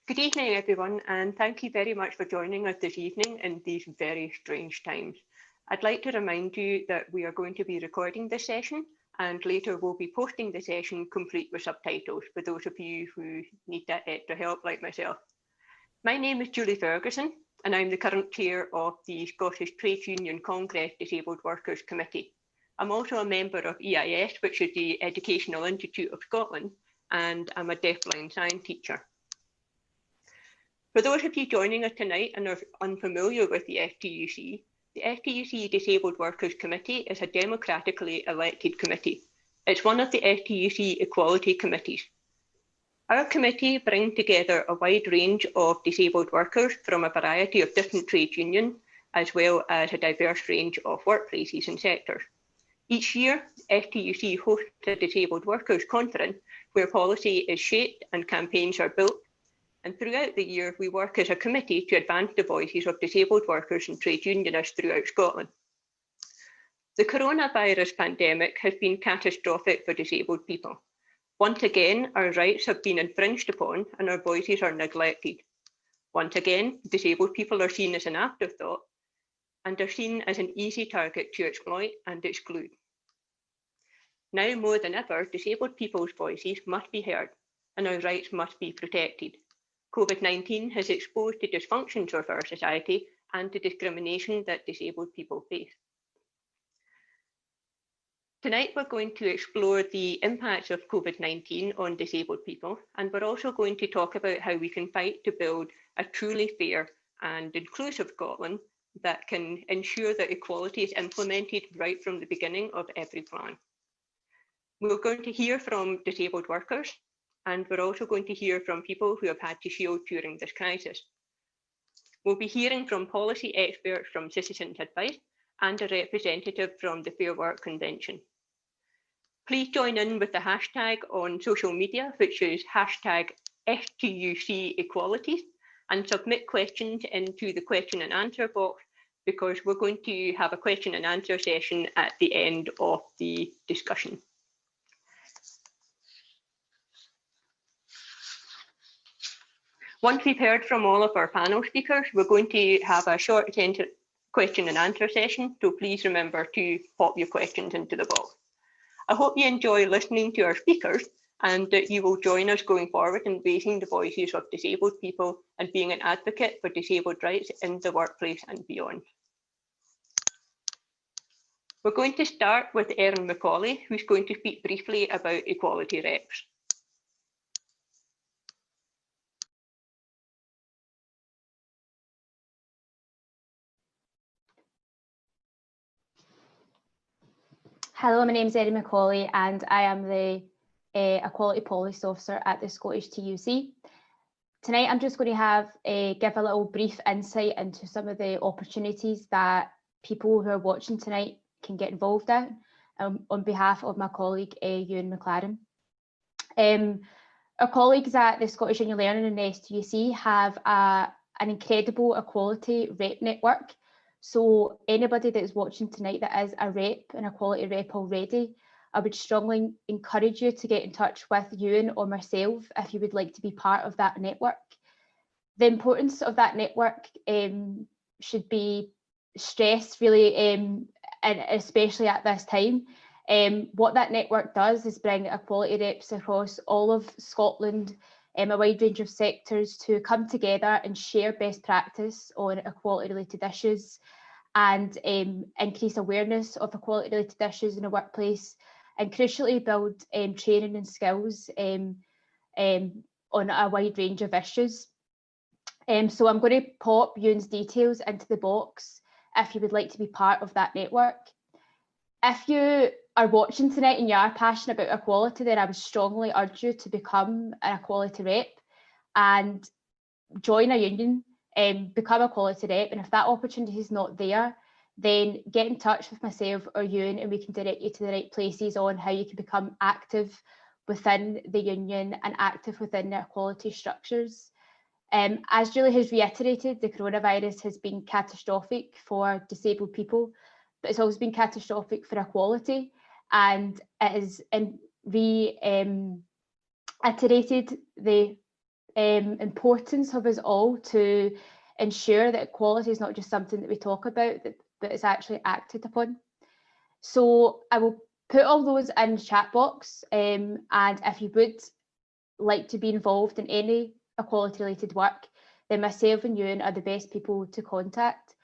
Good evening, everyone, and thank you very much for joining us this evening in these very strange times. I'd like to remind you that we are going to be recording this session, and later we'll be posting the session complete with subtitles for those of you who need that extra help like myself. My name is Julie Ferguson, and I'm the current chair of the Scottish Trades Union Congress Disabled Workers Committee. I'm also a member of EIS, which is the Educational Institute of Scotland, and I'm a deafblind science teacher. For those of you joining us tonight and are unfamiliar with the STUC, the STUC Disabled Workers Committee is a democratically elected committee. It's one of the STUC equality committees. Our committee brings together a wide range of disabled workers from a variety of different trade unions, as well as a diverse range of workplaces and sectors. Each year, STUC hosts a Disabled Workers Conference where policy is shaped and campaigns are built. And throughout the year, we work as a committee to advance the voices of disabled workers and trade unionists throughout Scotland. The coronavirus pandemic has been catastrophic for disabled people. Once again, our rights have been infringed upon and our voices are neglected. Once again, disabled people are seen as an afterthought and are seen as an easy target to exploit and exclude. Now more than ever, disabled people's voices must be heard and our rights must be protected. COVID-19 has exposed the dysfunctions of our society and the discrimination that disabled people face. Tonight, we're going to explore the impacts of COVID-19 on disabled people, and we're also going to talk about how we can fight to build a truly fair and inclusive Scotland that can ensure that equality is implemented right from the beginning of every plan. We're going to hear from disabled workers, and we're also going to hear from people who have had to shield during this crisis. We'll be hearing from policy experts from Citizens Advice and a representative from the Fair Work Convention. Please join in with the hashtag on social media, which is hashtag STUC Equalities, and submit questions into the question and answer box because we're going to have a question and answer session at the end of the discussion. Once we've heard from all of our panel speakers, we're going to have a short question and answer session, so please remember to pop your questions into the box. I hope you enjoy listening to our speakers and that you will join us going forward in raising the voices of disabled people and being an advocate for disabled rights in the workplace and beyond. We're going to start with Erin Macaulay, who's going to speak briefly about equality reps. Hello, my name is Erin Macaulay and I am the Equality Policy Officer at the Scottish TUC. Tonight I'm just going to give a little brief insight into some of the opportunities that people who are watching tonight can get involved in on behalf of my colleague Ewan McLaren. Our colleagues at the Scottish Union Learning and the STUC have an incredible equality rep network. So anybody that is watching tonight that is a rep, an equality rep already, I would strongly encourage you to get in touch with Ewan or myself if you would like to be part of that network. The importance of that network should be stressed really, and especially at this time. What that network does is bring equality reps across all of Scotland, a wide range of sectors to come together and share best practice on equality related issues and increase awareness of equality related issues in the workplace, and crucially build training and skills on a wide range of issues. So I'm going to pop Ewan's details into the box if you would like to be part of that network. If you are watching tonight and you are passionate about equality, then I would strongly urge you to become an equality rep and join a union and become a equality rep. And if that opportunity is not there, then get in touch with myself or Ewan and we can direct you to the right places on how you can become active within the union and active within the equality structures. As Julie has reiterated, the coronavirus has been catastrophic for disabled people, but it's also been catastrophic for equality, and it has reiterated the importance of us all to ensure that equality is not just something that we talk about, but it's actually acted upon. So I will put all those in the chat box, and if you would like to be involved in any equality related work, then myself and Ewan are the best people to contact.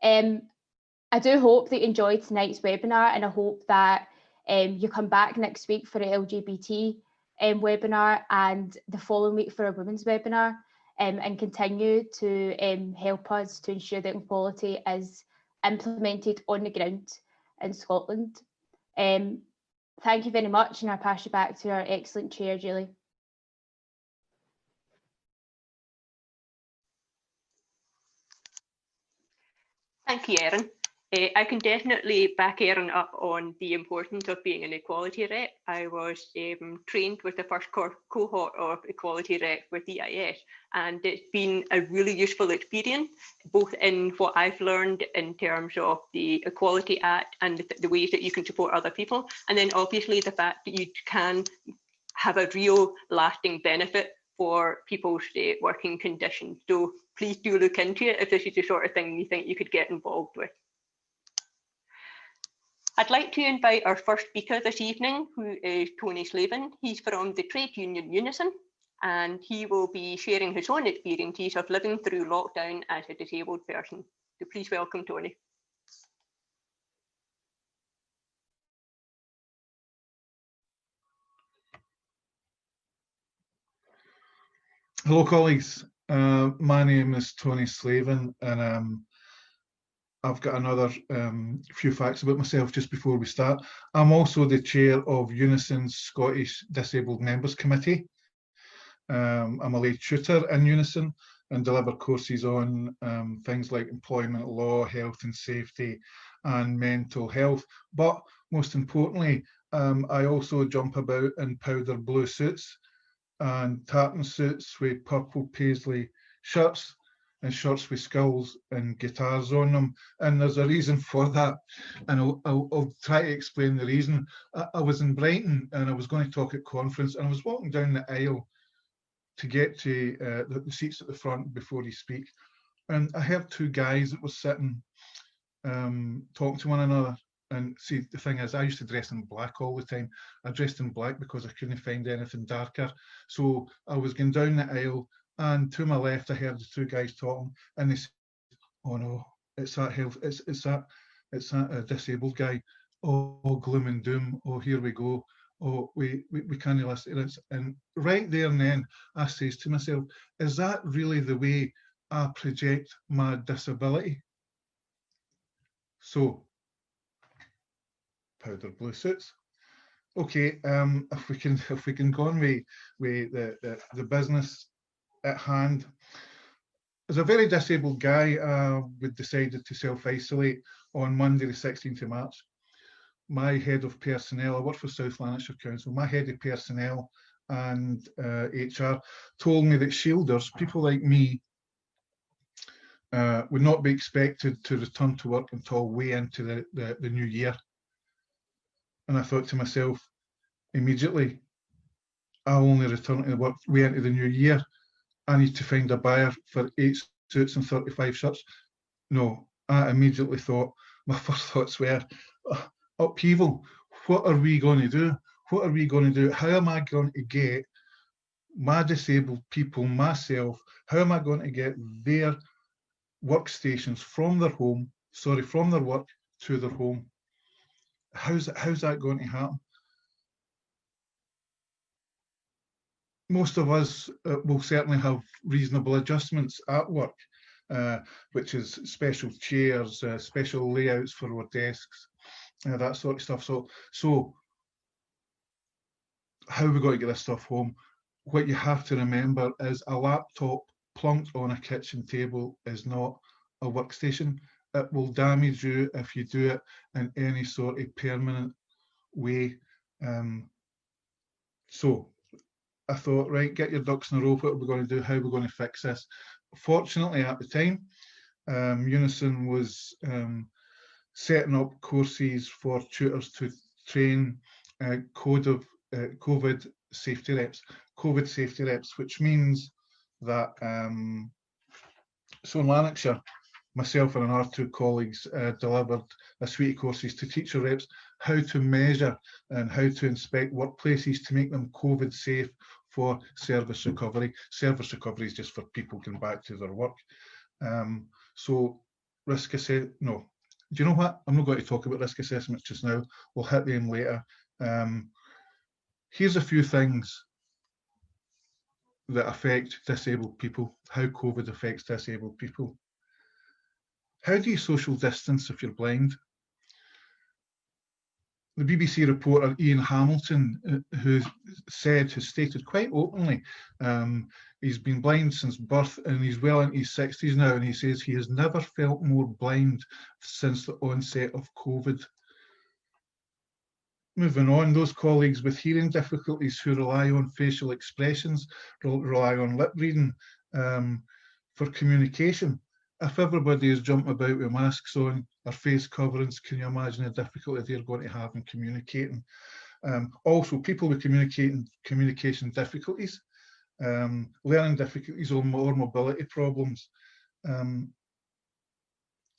I do hope that you enjoyed tonight's webinar, and I hope that you come back next week for an LGBT webinar and the following week for a women's webinar, and continue to help us to ensure that equality is implemented on the ground in Scotland. Thank you very much, and I'll pass you back to our excellent chair, Julie. Thank you, Erin. I can definitely back Erin up on the importance of being an equality rep. I was trained with the first cohort of equality rep with EIS, and it's been a really useful experience, both in what I've learned in terms of the Equality Act and the ways that you can support other people, and then obviously the fact that you can have a real lasting benefit for people's working conditions. So please do look into it if this is the sort of thing you think you could get involved with. I'd like to invite our first speaker this evening, who is Tony Slavin. He's from the trade union Unison, and he will be sharing his own experiences of living through lockdown as a disabled person. So please welcome Tony. Hello colleagues, my name is Tony Slavin, and I've got another few facts about myself just before we start. I'm also the chair of Unison's Scottish Disabled Members Committee. I'm a lay tutor in Unison and deliver courses on things like employment law, health and safety, and mental health. But most importantly, I also jump about in powder blue suits and tartan suits with purple paisley shirts and shirts with skulls and guitars on them, and there's a reason for that, and I'll try to explain the reason. I was in Brighton and I was going to talk at conference, and I was walking down the aisle to get to the seats at the front before you speak, and I heard two guys that were sitting talking to one another. And see, the thing is, I used to dress in black all the time. I dressed in black because I couldn't find anything darker. So I was going down the aisle, and to my left, I heard the two guys talking, and they said, "Oh no, it's that health, it's that disabled guy. Oh, gloom and doom. Oh, here we go. Oh, we can't listen to this." And right there and then, I says to myself, "Is that really the way I project my disability?" So, powder blue suits. Okay, if we can go on with the business at hand. As a very disabled guy, we decided to self-isolate on Monday the 16th of March. My head of personnel, I work for South Lanarkshire Council, my head of personnel and HR told me that shielders, people like me, would not be expected to return to work until way into the new year. And I thought to myself, immediately, I'll only return to work way into the new year. I need to find a buyer for 8 suits and 35 shirts. No, I immediately thought, my first thoughts were, upheaval. What are we going to do? What are we going to do? How am I going to get my disabled people, myself, how am I going to get their workstations from their work to their home? How's that going to happen? Most of us will certainly have reasonable adjustments at work, which is special chairs, special layouts for our desks, that sort of stuff. So how are we going to get this stuff home? What you have to remember is a laptop plunked on a kitchen table is not a workstation. It will damage you if you do it in any sort of permanent way. So I thought, right, get your ducks in a row. What are we going to do? How are we going to fix this? Fortunately, at the time, Unison was setting up courses for tutors to train COVID safety reps, which means that, so in Lanarkshire, myself and our two colleagues delivered a suite of courses to teacher reps how to measure and how to inspect workplaces to make them COVID safe for service recovery. Service recovery is just for people getting back to their work. So risk assessment, no. Do you know what? I'm not going to talk about risk assessments just now. We'll hit them later. Here's a few things that affect disabled people, how COVID affects disabled people. How do you social distance if you're blind? The BBC reporter Ian Hamilton, who stated quite openly, he's been blind since birth and he's well into his 60s now, and he says he has never felt more blind since the onset of COVID. Moving on, those colleagues with hearing difficulties who rely on facial expressions, rely on lip reading for communication. If everybody is jumping about with masks on or face coverings, can you imagine the difficulty they're going to have in communicating? Also, people with communication difficulties, learning difficulties or mobility problems. And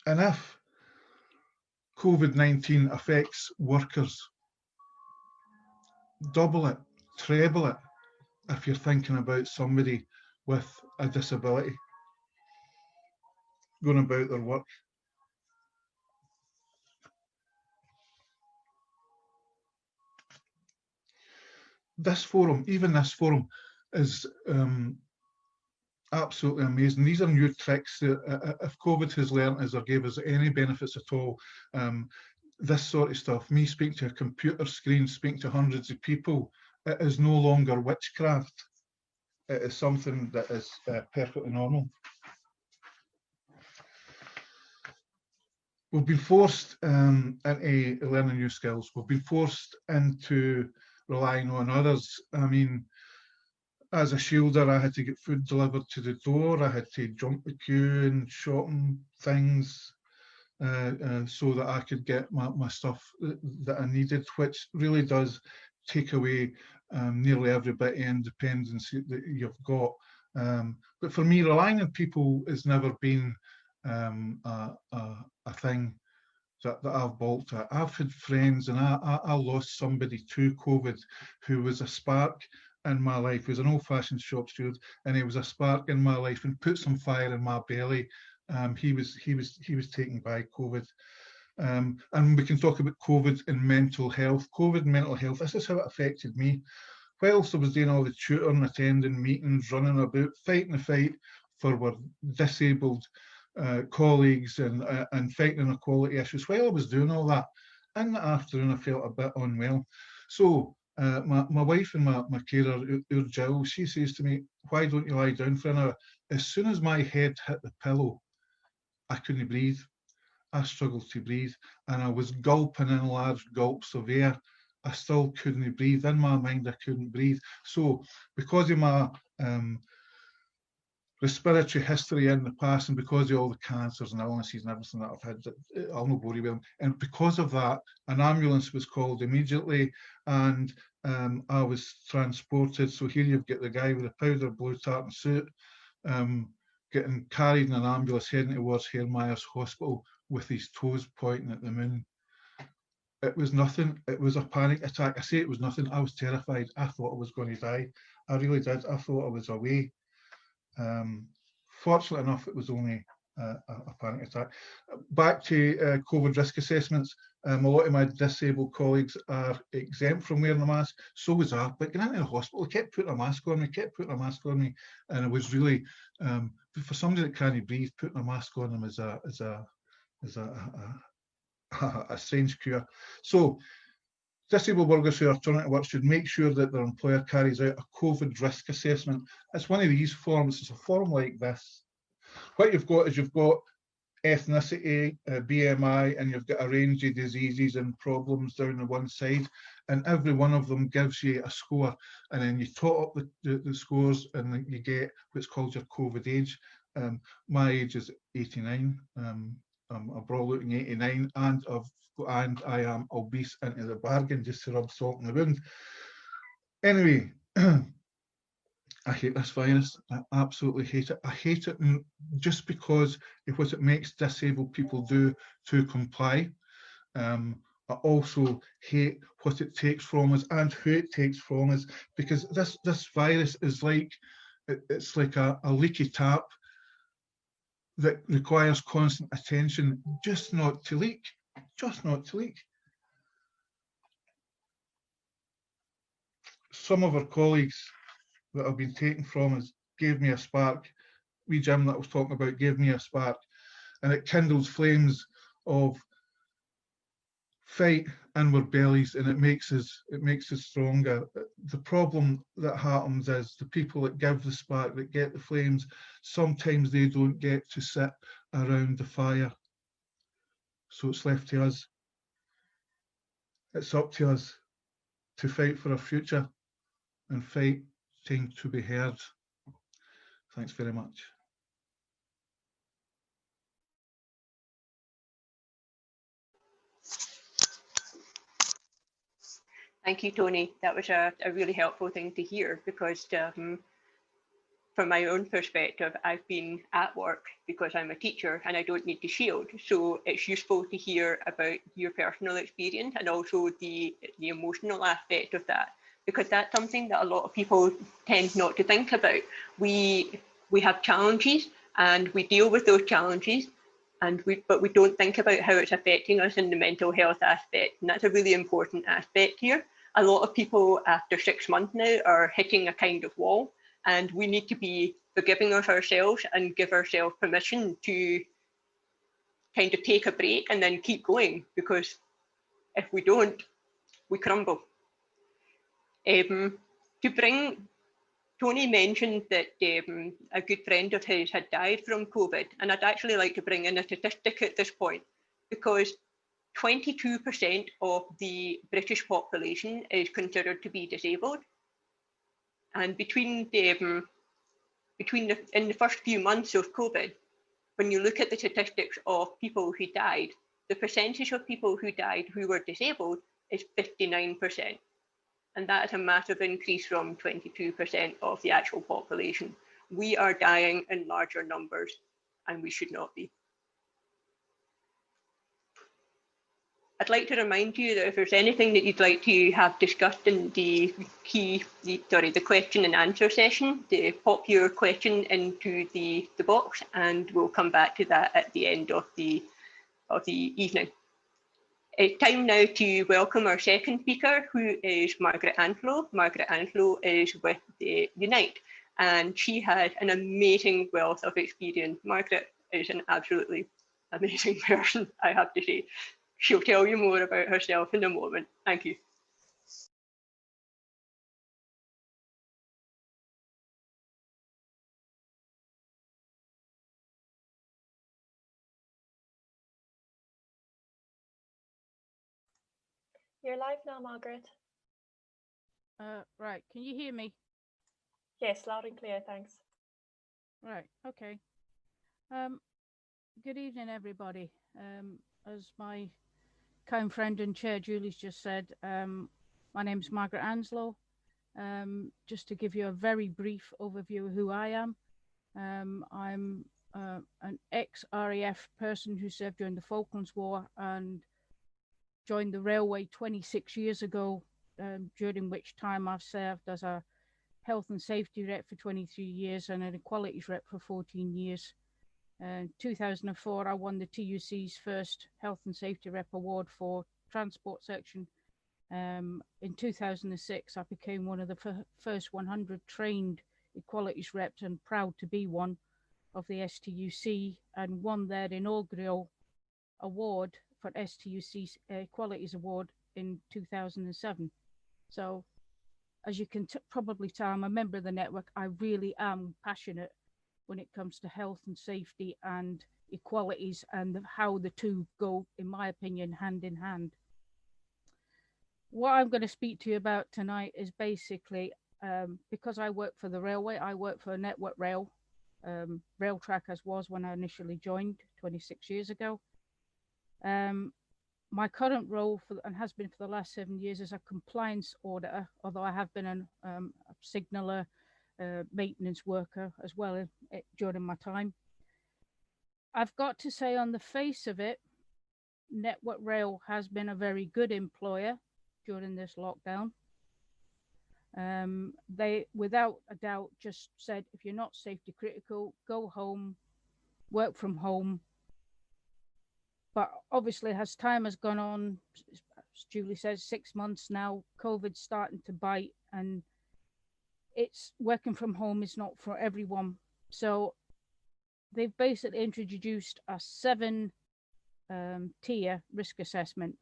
if COVID-19 affects workers, double it, treble it, if you're thinking about somebody with a disability going about their work. This forum, even this forum, is absolutely amazing. These are new tricks. If COVID has learned us or gave us any benefits at all, this sort of stuff, me speaking to a computer screen, speaking to hundreds of people, it is no longer witchcraft. It is something that is perfectly normal. We've been forced into learning new skills. We've been forced into relying on others. I mean, as a shielder, I had to get food delivered to the door. I had to jump the queue and shopping things so that I could get my stuff that I needed, which really does take away nearly every bit of independence that you've got. But for me, relying on people has never been a thing that I've balked at. I've had friends, and I lost somebody to COVID who was a spark in my life. He was an old-fashioned shop steward, and he was a spark in my life and put some fire in my belly. He was taken by COVID. And we can talk about COVID and mental health. COVID and mental health, this is how it affected me. Whilst I was doing all the tutoring, attending meetings, running about, fighting the fight for our disabled colleagues and fighting inequality issues, while I was doing all that, in the afternoon I felt a bit unwell. So my wife and my carer, Jill, she says to me, why don't you lie down for an hour? As soon as my head hit the pillow, I couldn't breathe. I struggled to breathe, and I was gulping in large gulps of air. I still couldn't breathe. In my mind, I couldn't breathe. So because of my respiratory history in the past, and because of all the cancers and illnesses and everything that I've had, I'll not bore you with them. And because of that, an ambulance was called immediately, and I was transported. So here you've got the guy with the powder blue tartan suit, getting carried in an ambulance heading towards Hare Myers Hospital with his toes pointing at the moon. It was nothing. It was a panic attack. I say it was nothing. I was terrified. I thought I was going to die. I really did. I thought I was away. Fortunately enough, it was only a panic attack. Back to COVID risk assessments. A lot of my disabled colleagues are exempt from wearing a mask. So was I. But getting into the hospital, they kept putting a mask on me, and it was really, for somebody that can't breathe, putting a mask on them is a strange cure. So disabled workers who are turning to work should make sure that their employer carries out a COVID risk assessment. It's one of these forms. It's a form like this. What you've got is you've got ethnicity, BMI, and you've got a range of diseases and problems down the one side, and every one of them gives you a score, and then you tot up the scores, and you get what's called your COVID age. My age is 89. I'm a brawl looking 89, and I am obese into the bargain, just to rub salt in the wound. Anyway, I hate this virus. I absolutely hate it. I hate it just because of what it makes disabled people do to comply. I also hate what it takes from us and who it takes from us, because this virus is like, it's like a leaky tap that requires constant attention just not to leak, just not to leak. Some of our colleagues that have been taken from us gave me a spark. Wee Jim that I was talking about gave me a spark, and it kindles flames of fight in our bellies, and it makes us stronger. The problem that happens is the people that give the spark, that get the flames, sometimes they don't get to sit around the fire. So it's left to us. It's up to us to fight for our future and fighting to be heard. Thanks very much. Thank you, Tony. That was a really helpful thing to hear, because from my own perspective, I've been at work because I'm a teacher and I don't need to shield. So it's useful to hear about your personal experience and also the emotional aspect of that, because that's something that a lot of people tend not to think about. We have challenges and we deal with those challenges, but we don't think about how it's affecting us in the mental health aspect. And that's a really important aspect here. A lot of people after 6 months now are hitting a kind of wall, and we need to be forgiving of ourselves and give ourselves permission to kind of take a break and then keep going, because if we don't, we crumble. Tony mentioned that a good friend of his had died from COVID, and I'd actually like to bring in a statistic at this point, because 22% of the British population is considered to be disabled. And in the first few months of COVID, when you look at the statistics of people who died, the percentage of people who died who were disabled is 59%. And that is a massive increase from 22% of the actual population. We are dying in larger numbers, and we should not be. I'd like to remind you that if there's anything that you'd like to have discussed in the question and answer session, pop your question into the box, and we'll come back to that at the end of the evening. It's time now to welcome our second speaker, who is Margaret Anslow. Margaret Anslow is with Unite, and she has an amazing wealth of experience. Margaret is an absolutely amazing person, I have to say. She'll tell you more about herself in a moment. Thank you. You're live now, Margaret. Right, can you hear me? Yes, loud and clear, thanks. Right, okay. Good evening, everybody. As my kind friend and chair Julie's just said, my name is Margaret Anslow. Just to give you a very brief overview of who I am. I'm an ex-RAF person who served during the Falklands War and joined the railway 26 years ago, during which time I've served as a health and safety rep for 23 years and an equalities rep for 14 years. In 2004, I won the TUC's first Health and Safety Rep Award for Transport Section. In 2006, I became one of the first 100 trained equalities reps and proud to be one of the STUC, and won their inaugural award for STUC's Equalities Award in 2007. So, as you can probably tell, I'm a member of the network. I really am passionate when it comes to health and safety and equalities, and how the two go, in my opinion, hand in hand. What I'm going to speak to you about tonight is basically, because I work for the railway, I work for Network Rail, Railtrack as was when I initially joined 26 years ago. My current role and has been for the last 7 years, is a compliance auditor, although I have been a signaller, maintenance worker as well during my time. I've got to say, on the face of it, Network Rail has been a very good employer during this lockdown. They, without a doubt, just said, if you're not safety critical, go home, work from home. But obviously, as time has gone on, as Julie says, 6 months now, COVID's starting to bite, and it's working from home is not for everyone. So they've basically introduced a 7-tier risk assessment.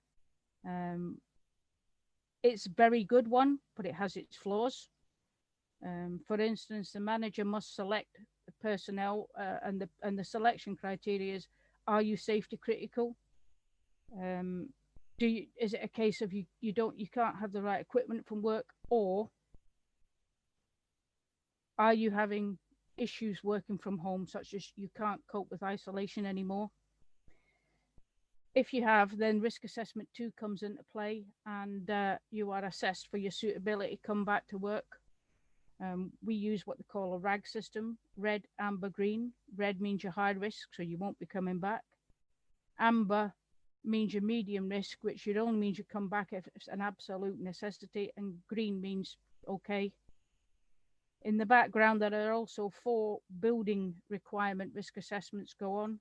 It's a very good one, but it has its flaws. For instance, the manager must select the personnel, and the selection criteria is: are you safety critical? Is it a case of you can't have the right equipment from work, or are you having issues working from home, such as you can't cope with isolation anymore? If you have, then risk assessment 2 comes into play, and you are assessed for your suitability to come back to work. We use what they call a RAG system: red, amber, green. Red means you're high risk, so you won't be coming back. Amber means you're medium risk, which only means you come back if it's an absolute necessity, and green means okay. In the background, there are also 4 building requirement risk assessments go on.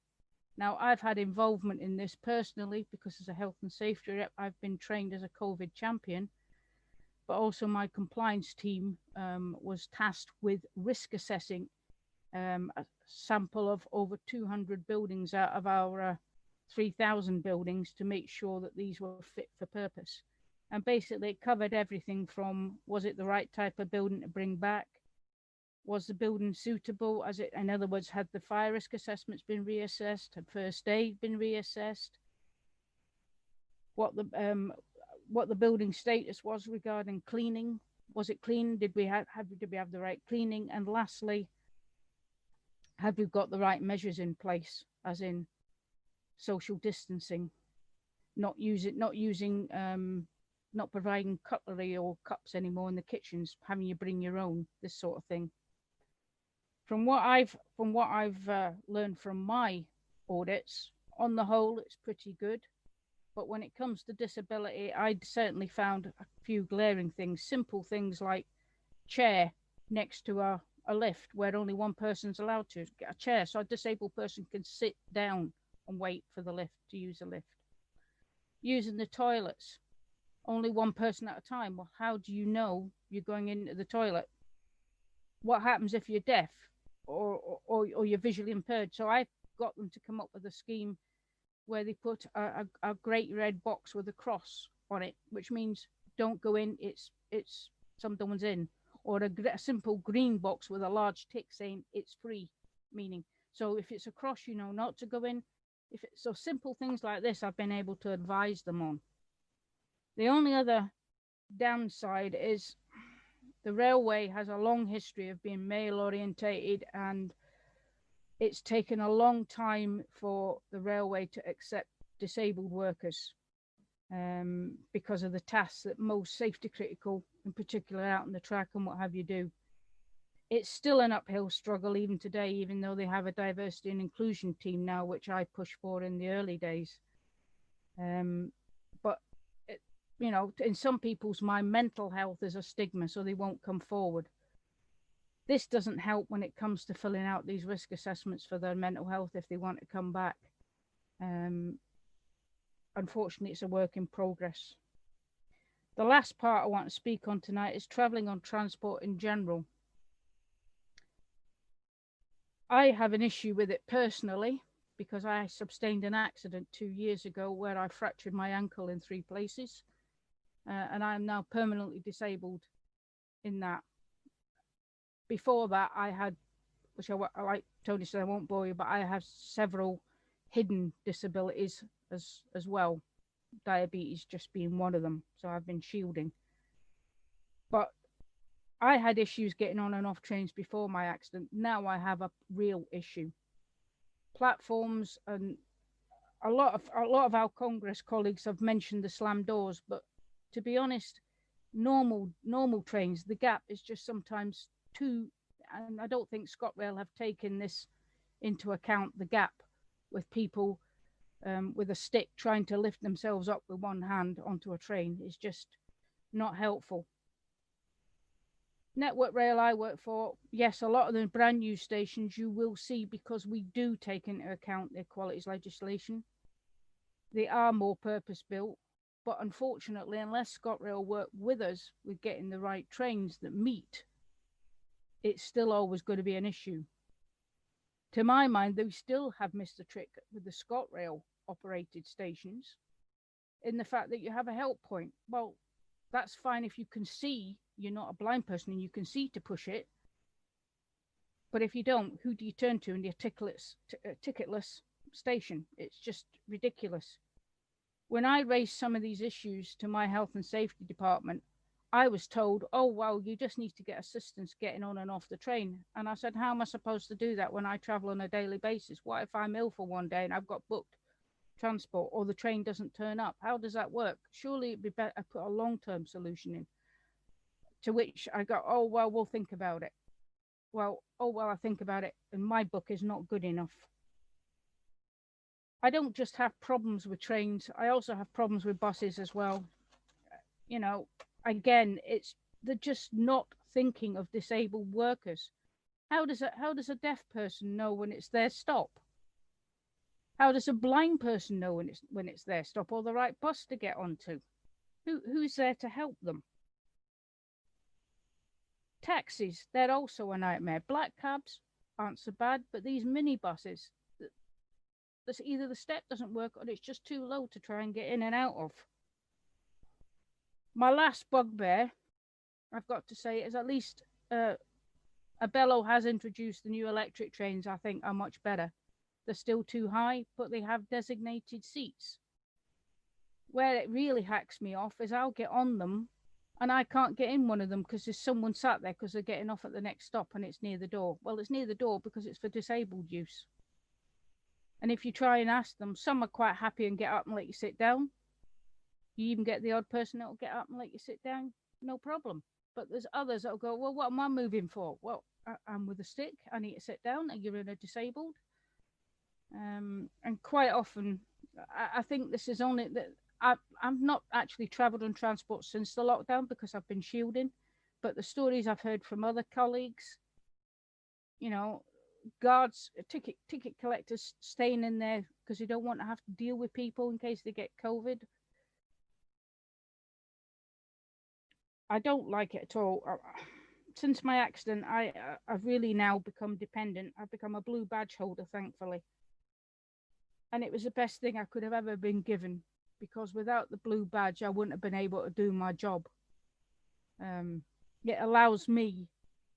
Now, I've had involvement in this personally because as a health and safety rep, I've been trained as a COVID champion, but also my compliance team was tasked with risk assessing a sample of over 200 buildings out of our 3,000 buildings to make sure that these were fit for purpose. And basically it covered everything from, was it the right type of building to bring back? Was the building suitable? In other words, had the fire risk assessments been reassessed? Had first aid been reassessed? What the building status was regarding cleaning? Was it clean? Did we have the right cleaning? And lastly, have we got the right measures in place, as in social distancing, not providing cutlery or cups anymore in the kitchens, having you bring your own, this sort of thing. From what I've learned from my audits, on the whole, it's pretty good. But when it comes to disability, I certainly found a few glaring things. Simple things like chair next to a lift where only one person's allowed to get a chair, so a disabled person can sit down and wait for the lift to use a lift. Using the toilets, only one person at a time. Well, how do you know you're going into the toilet? What happens if you're deaf or you're visually impaired? So I've got them to come up with a scheme where they put a great red box with a cross on it, which means don't go in, it's someone's in, or a simple green box with a large tick saying it's free, meaning, so if it's a cross, you know not to go in. So simple things like this I've been able to advise them on. The only other downside is the railway has a long history of being male orientated, and it's taken a long time for the railway to accept disabled workers because of the tasks that most safety critical, in particular out on the track and what have you, do. It's still an uphill struggle even today, even though they have a diversity and inclusion team now, which I pushed for in the early days. But in some people's mind, mental health is a stigma, so they won't come forward. This doesn't help when it comes to filling out these risk assessments for their mental health if they want to come back. Unfortunately, it's a work in progress. The last part I want to speak on tonight is travelling on transport in general. I have an issue with it personally because I sustained an accident 2 years ago where I fractured my ankle in 3 places, and I am now permanently disabled in that. Before that, I had, which like Tony said, I won't bore you, but I have several hidden disabilities as well, diabetes just being one of them, so I've been shielding. But I had issues getting on and off trains before my accident. Now I have a real issue. Platforms, and a lot of our Congress colleagues have mentioned the slam doors, but to be honest, normal trains, the gap is just sometimes too and I don't think ScotRail have taken this into account, the gap with people with a stick trying to lift themselves up with one hand onto a train is just not helpful. Network Rail I work for, yes, a lot of the brand new stations you will see, because we do take into account the equalities legislation. They are more purpose-built, but unfortunately, unless ScotRail work with us with getting the right trains that meet, it's still always going to be an issue. To my mind, they still have missed the trick with the ScotRail operated stations in the fact that you have a help point. Well, that's fine if you can see, you're not a blind person and you can see to push it. But if you don't, who do you turn to in the ticketless station? It's just ridiculous. When I raised some of these issues to my health and safety department, I was told, oh, well, you just need to get assistance getting on and off the train. And I said, how am I supposed to do that when I travel on a daily basis? What if I'm ill for one day and I've got booked transport, or the train doesn't turn up? How does that work? Surely it'd be better to put a long-term solution in. To which I go, oh, well, we'll think about it. Well, oh, well, I think about it, and my book is not good enough. I don't just have problems with trains. I also have problems with buses as well. You know, again, they're just not thinking of disabled workers. How does a deaf person know when it's their stop? How does a blind person know when it's their stop or the right bus to get onto? Who's there to help them? Taxis, they're also a nightmare. Black cabs aren't so bad, but these minibuses, either the step doesn't work or it's just too low to try and get in and out of. My last bugbear, I've got to say, is at least Abello has introduced the new electric trains. I think are much better. They're still too high, but they have designated seats. Where it really hacks me off is I'll get on them and I can't get in one of them because there's someone sat there because they're getting off at the next stop and it's near the door. Well, it's near the door because it's for disabled use. And if you try and ask them, some are quite happy and get up and let you sit down. You even get the odd person that will get up and let you sit down, no problem. But there's others that will go, well, what am I moving for? Well, I'm with a stick, I need to sit down, and you're in a disabled. And quite often, I think this is only that I've not actually travelled on transport since the lockdown because I've been shielding, but the stories I've heard from other colleagues, you know, guards, ticket collectors staying in there because they don't want to have to deal with people in case they get COVID. I don't like it at all. Since my accident, I've really now become dependent. I've become a blue badge holder, thankfully. And it was the best thing I could have ever been given, because without the blue badge, I wouldn't have been able to do my job. It allows me,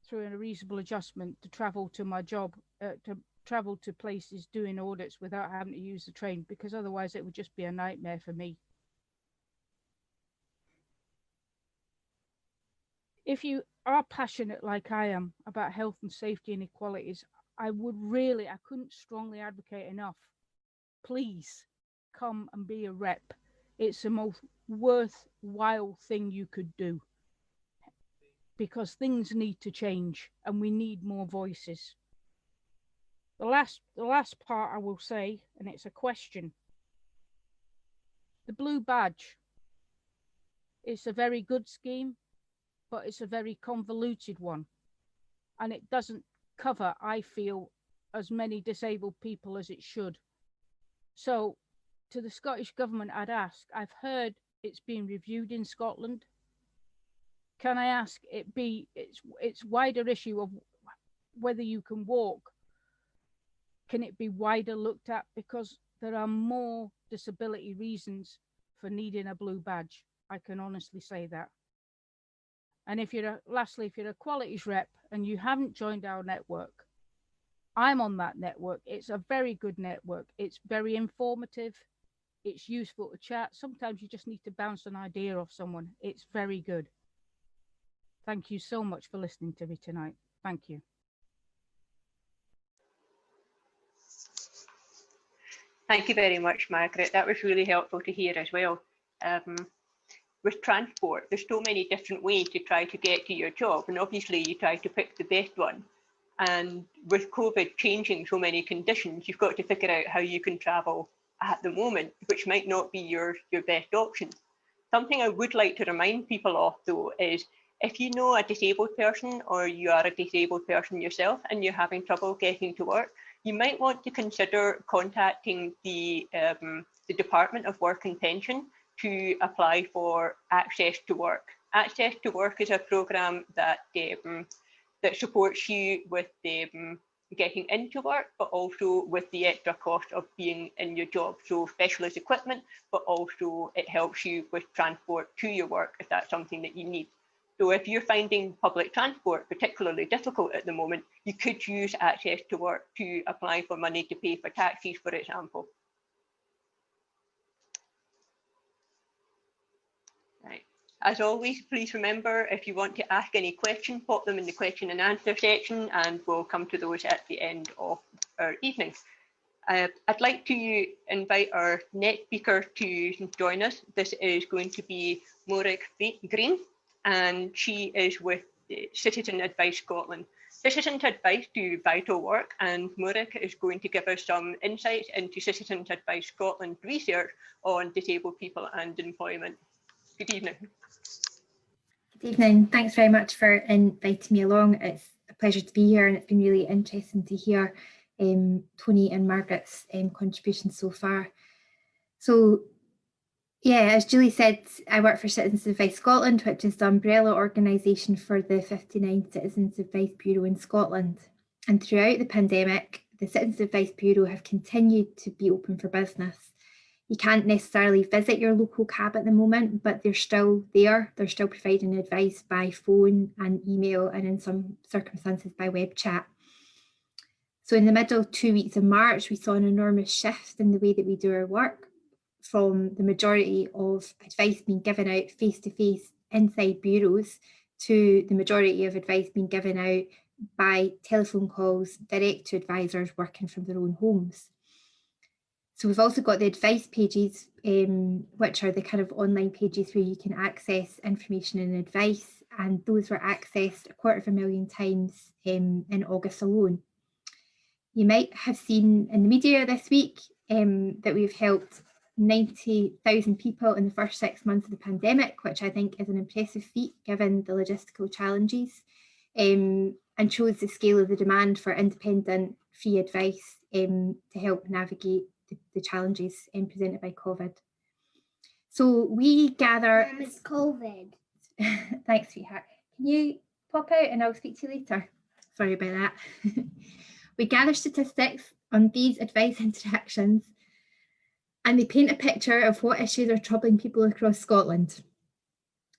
through a reasonable adjustment, to travel to my job, to travel to places doing audits without having to use the train, because otherwise it would just be a nightmare for me. If you are passionate like I am about health and safety and equalities, I couldn't strongly advocate enough. Please come and be a rep. It's the most worthwhile thing you could do, because things need to change and we need more voices. The last part I will say, and it's a question. The blue badge, it's a very good scheme, but it's a very convoluted one, and it doesn't cover, I feel, as many disabled people as it should. So to the Scottish Government, I'd ask, I've heard it's being reviewed in Scotland. Can I ask it's wider issue of whether you can walk? Can it be wider looked at? Because there are more disability reasons for needing a blue badge. I can honestly say that. And if you're a qualities rep and you haven't joined our network, I'm on that network. It's a very good network. It's very informative. It's useful to chat. Sometimes you just need to bounce an idea off someone. It's very good. Thank you so much for listening to me tonight. Thank you. Thank you very much, Margaret. That was really helpful to hear as well. With transport, there's so many different ways to try to get to your job, and obviously you try to pick the best one. And with COVID changing so many conditions, you've got to figure out how you can travel at the moment, which might not be your best option. Something I would like to remind people of, though, is if you know a disabled person or you are a disabled person yourself and you're having trouble getting to work, you might want to consider contacting the Department of Work and Pension to apply for access to work. Access to work is a programme that that supports you with getting into work, but also with the extra cost of being in your job. So specialist equipment, but also it helps you with transport to your work if that's something that you need. So if you're finding public transport particularly difficult at the moment, you could use access to work to apply for money to pay for taxis, for example. Right. As always, please remember, if you want to ask any questions, pop them in the question and answer section, and we'll come to those at the end of our evening. I'd like to invite our next speaker to join us. This is going to be Maurice Greene, and she is with Citizen Advice Scotland. Citizens Advice do vital work, and Maurice is going to give us some insights into Citizens Advice Scotland research on disabled people and employment. Good evening. Good evening. Thanks very much for inviting me along. It's a pleasure to be here, and it's been really interesting to hear Tony and Margaret's contributions so far. So, yeah, as Julie said, I work for Citizens Advice Scotland, which is the umbrella organisation for the 59 Citizens Advice Bureau in Scotland. And throughout the pandemic, the Citizens Advice Bureau have continued to be open for business. You can't necessarily visit your local CAB at the moment, but they're still there. They're still providing advice by phone and email, and in some circumstances by web chat. So in the middle 2 weeks of March, we saw an enormous shift in the way that we do our work, from the majority of advice being given out face-to-face inside bureaus to the majority of advice being given out by telephone calls direct to advisors working from their own homes. So we've also got the advice pages, which are the kind of online pages where you can access information and advice, and those were accessed 250,000 times in August alone. You might have seen in the media this week that we've helped 90,000 people in the first 6 months of the pandemic, which I think is an impressive feat given the logistical challenges, and shows the scale of the demand for independent free advice to help navigate the challenges presented by COVID. So we gather... It's COVID. Thanks, sweetheart. Can you pop out and I'll speak to you later? Sorry about that. We gather statistics on these advice interactions, and they paint a picture of what issues are troubling people across Scotland.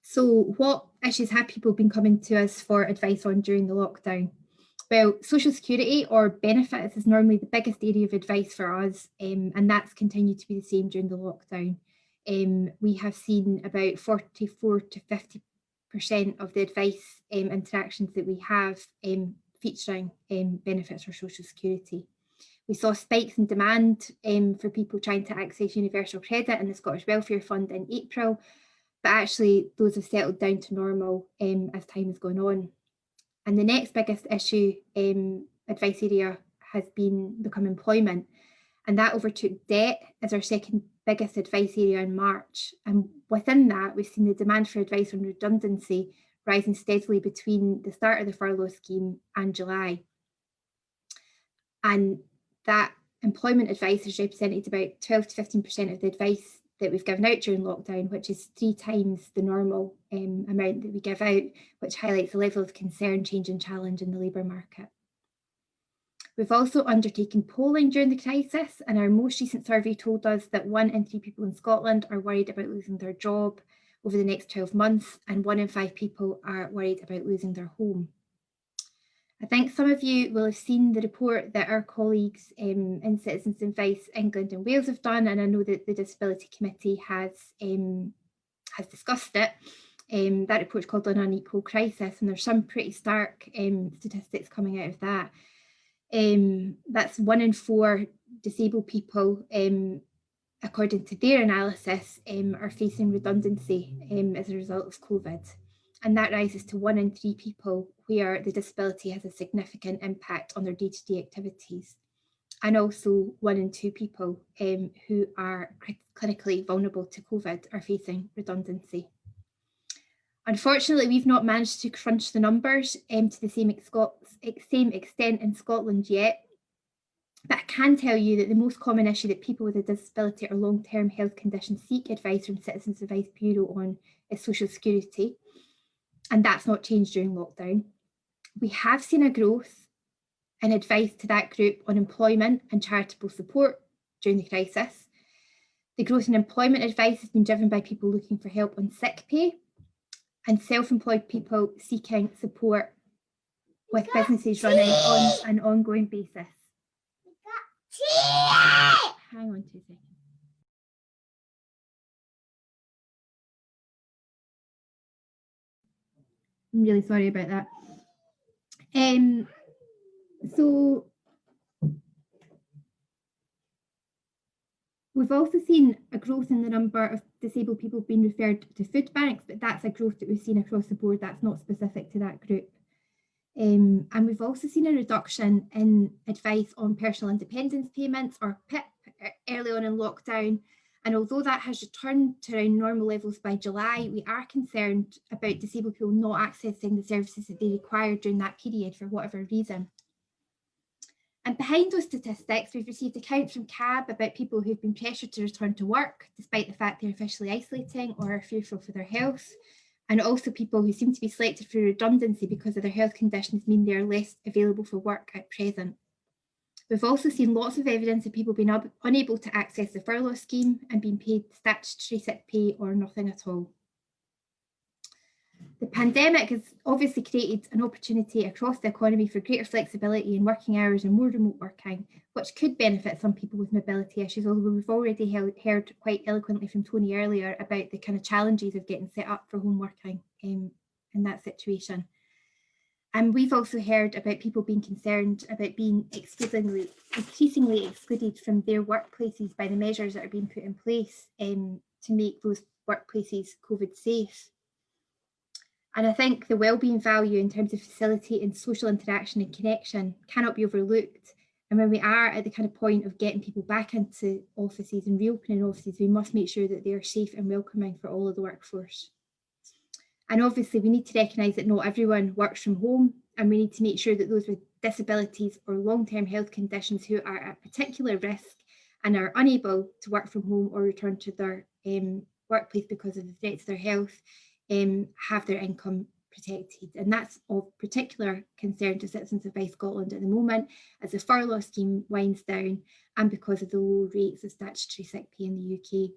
So what issues have people been coming to us for advice on during the lockdown? Well, social security or benefits is normally the biggest area of advice for us, and that's continued to be the same during the lockdown. We have seen about 44 to 50% of the advice interactions that we have featuring benefits or social security. We saw spikes in demand for people trying to access universal credit and the Scottish Welfare Fund in April, but actually those have settled down to normal as time has gone on. And the next biggest issue advice area has become employment, and that overtook debt as our second biggest advice area in March. And within that, we've seen the demand for advice on redundancy rising steadily between the start of the furlough scheme and July. And that employment advice has represented about 12 to 15% of the advice that we've given out during lockdown, which is 3 times the normal amount that we give out, which highlights the level of concern, change and challenge in the labour market. We've also undertaken polling during the crisis, and our most recent survey told us that 1 in 3 people in Scotland are worried about losing their job over the next 12 months, and 1 in 5 people are worried about losing their home. I think some of you will have seen the report that our colleagues in Citizens Advice England and Wales have done, and I know that the Disability Committee has discussed it. That report is called An Unequal Crisis, and there's some pretty stark statistics coming out of that. That's 1 in 4 disabled people, according to their analysis, are facing redundancy as a result of COVID. And that rises to 1 in 3 people where the disability has a significant impact on their day-to-day activities. And also 1 in 2 people who are clinically vulnerable to COVID are facing redundancy. Unfortunately, we've not managed to crunch the numbers to the same extent in Scotland yet, but I can tell you that the most common issue that people with a disability or long-term health conditions seek advice from Citizens Advice Bureau on is social security, and that's not changed during lockdown. We have seen a growth in advice to that group on employment and charitable support during the crisis. The growth in employment advice has been driven by people looking for help on sick pay and self-employed people seeking support with businesses running on an ongoing basis. Hang on 2 seconds. I'm really sorry about that. So we've also seen a growth in the number of disabled people being referred to food banks, but that's a growth that we've seen across the board. That's not specific to that group. And we've also seen a reduction in advice on personal independence payments, or PIP, early on in lockdown. And although that has returned to around normal levels by July, we are concerned about disabled people not accessing the services that they required during that period for whatever reason. And behind those statistics, we've received accounts from CAB about people who've been pressured to return to work, despite the fact they're officially isolating or are fearful for their health. And also people who seem to be selected for redundancy because of their health conditions mean they're less available for work at present. We've also seen lots of evidence of people being unable to access the furlough scheme and being paid statutory sick pay or nothing at all. The pandemic has obviously created an opportunity across the economy for greater flexibility in working hours and more remote working, which could benefit some people with mobility issues, although we've already heard quite eloquently from Tony earlier about the kind of challenges of getting set up for home working in that situation. And we've also heard about people being concerned about being increasingly excluded from their workplaces by the measures that are being put in place to make those workplaces COVID safe. And I think the wellbeing value in terms of facilitating social interaction and connection cannot be overlooked. And when we are at the kind of point of getting people back into offices and reopening offices, we must make sure that they are safe and welcoming for all of the workforce. And obviously we need to recognise that not everyone works from home, and we need to make sure that those with disabilities or long-term health conditions who are at particular risk and are unable to work from home or return to their workplace because of the threat to their health have their income protected. And that's of particular concern to Citizens Advice Scotland at the moment as the furlough scheme winds down and because of the low rates of statutory sick pay in the UK.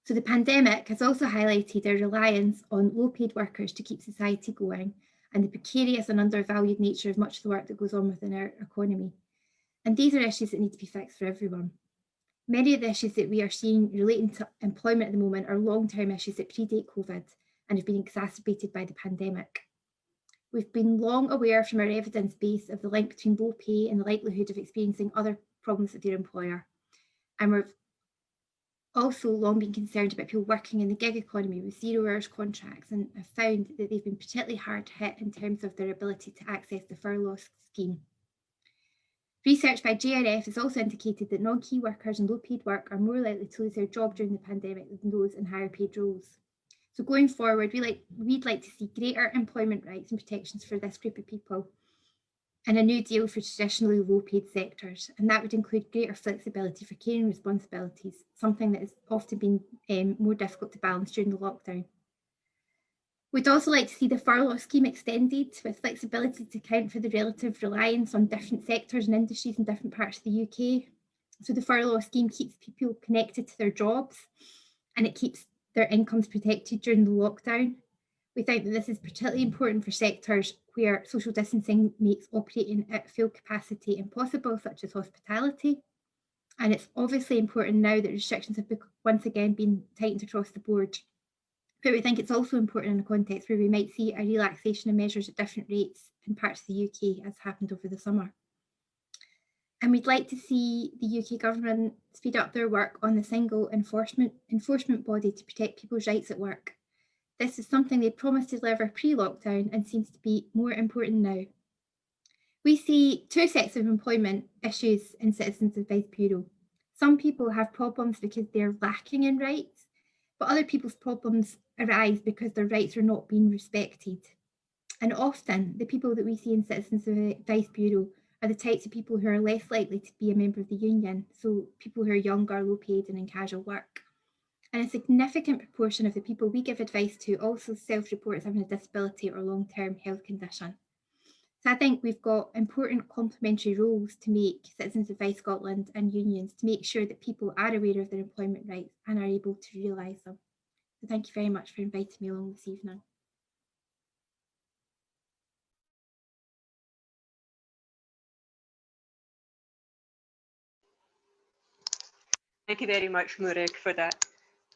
So the pandemic has also highlighted our reliance on low-paid workers to keep society going and the precarious and undervalued nature of much of the work that goes on within our economy. And these are issues that need to be fixed for everyone. Many of the issues that we are seeing relating to employment at the moment are long-term issues that predate COVID and have been exacerbated by the pandemic. We've been long aware from our evidence base of the link between low pay and the likelihood of experiencing other problems with their employer. And we've also long been concerned about people working in the gig economy with 0 hours contracts and have found that they've been particularly hard hit in terms of their ability to access the furlough scheme. Research by JRF has also indicated that non-key workers and low-paid work are more likely to lose their job during the pandemic than those in higher-paid roles. So going forward, we'd like to see greater employment rights and protections for this group of people and a new deal for traditionally low-paid sectors. And that would include greater flexibility for caring responsibilities, something that has often been more difficult to balance during the lockdown. We'd also like to see the furlough scheme extended with flexibility to account for the relative reliance on different sectors and industries in different parts of the UK. So the furlough scheme keeps people connected to their jobs and it keeps their incomes protected during the lockdown. We think that this is particularly important for sectors where social distancing makes operating at full capacity impossible, such as hospitality. And it's obviously important now that restrictions have once again been tightened across the board. But we think it's also important in a context where we might see a relaxation of measures at different rates in parts of the UK, as happened over the summer. And we'd like to see the UK government speed up their work on the single enforcement body to protect people's rights at work. This is something they promised to deliver pre-lockdown and seems to be more important now. We see two sets of employment issues in Citizens Advice Bureau. Some people have problems because they're lacking in rights, but other people's problems arise because their rights are not being respected. And often the people that we see in Citizens Advice Bureau are the types of people who are less likely to be a member of the union, so people who are younger, low paid and in casual work. And a significant proportion of the people we give advice to also self-report as having a disability or long-term health condition. So I think we've got important complementary roles to make Citizens Advice Scotland and unions to make sure that people are aware of their employment rights and are able to realise them. So thank you very much for inviting me along this evening. Thank you very much, Maurice, for that.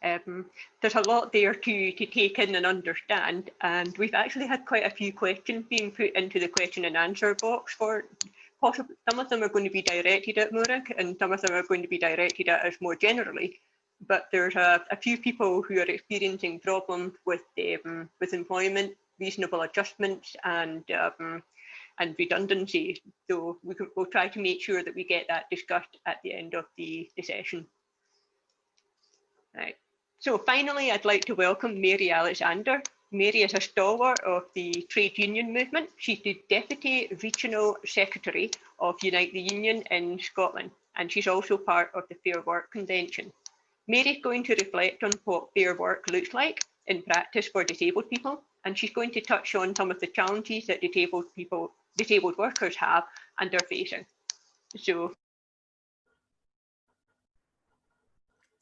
There's a lot there to take in and understand, and we've actually had quite a few questions being put into the question and answer box. For possibly, some of them are going to be directed at Maurice, and some of them are going to be directed at us more generally. But there's a few people who are experiencing problems with employment, reasonable adjustments, and redundancy. So we'll try to make sure that we get that discussed at the end of the session. Right. So finally, I'd like to welcome Mary Alexander. Mary is a stalwart of the trade union movement. She's the Deputy Regional Secretary of Unite the Union in Scotland, and she's also part of the Fair Work Convention. Mary's going to reflect on what fair work looks like in practice for disabled people, and she's going to touch on some of the challenges that disabled workers have and are facing. So,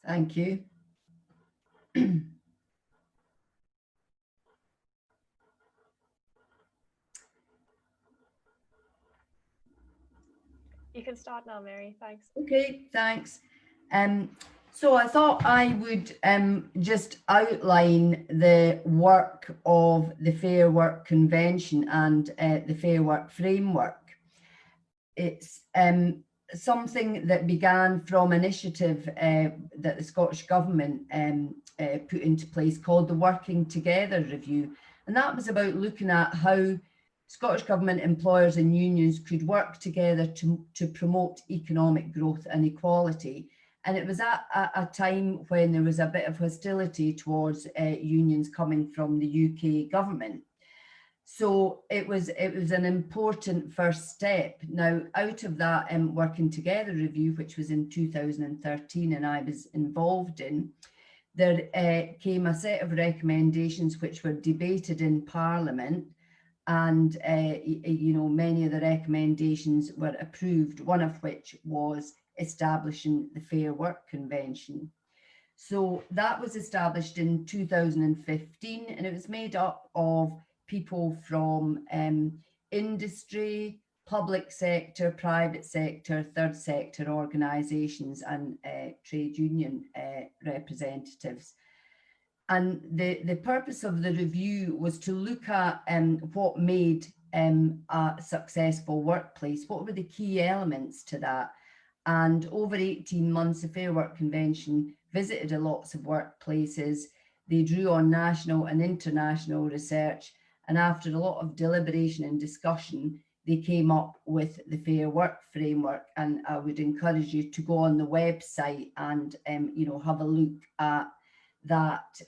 thank you. You can start now, Mary. Thanks. Okay, thanks. So I thought I would just outline the work of the Fair Work Convention and the Fair Work Framework. It's something that began from initiative that the Scottish Government put into place called the Working Together Review. And that was about looking at how Scottish Government employers and unions could work together to promote economic growth and equality. And it was at a time when there was a bit of hostility towards unions coming from the UK government. So it was an important first step. Now, out of that Working Together review, which was in 2013 and I was involved in, there came a set of recommendations which were debated in Parliament, and you know, many of the recommendations were approved, one of which was establishing the Fair Work Convention. So that was established in 2015, and it was made up of people from industry, public sector, private sector, third sector organisations and trade union representatives. And the purpose of the review was to look at what made a successful workplace, what were the key elements to that. And over 18 months, the Fair Work Convention visited lots of workplaces. They drew on national and international research. And after a lot of deliberation and discussion, they came up with the Fair Work Framework. And I would encourage you to go on the website and you know, have a look at that,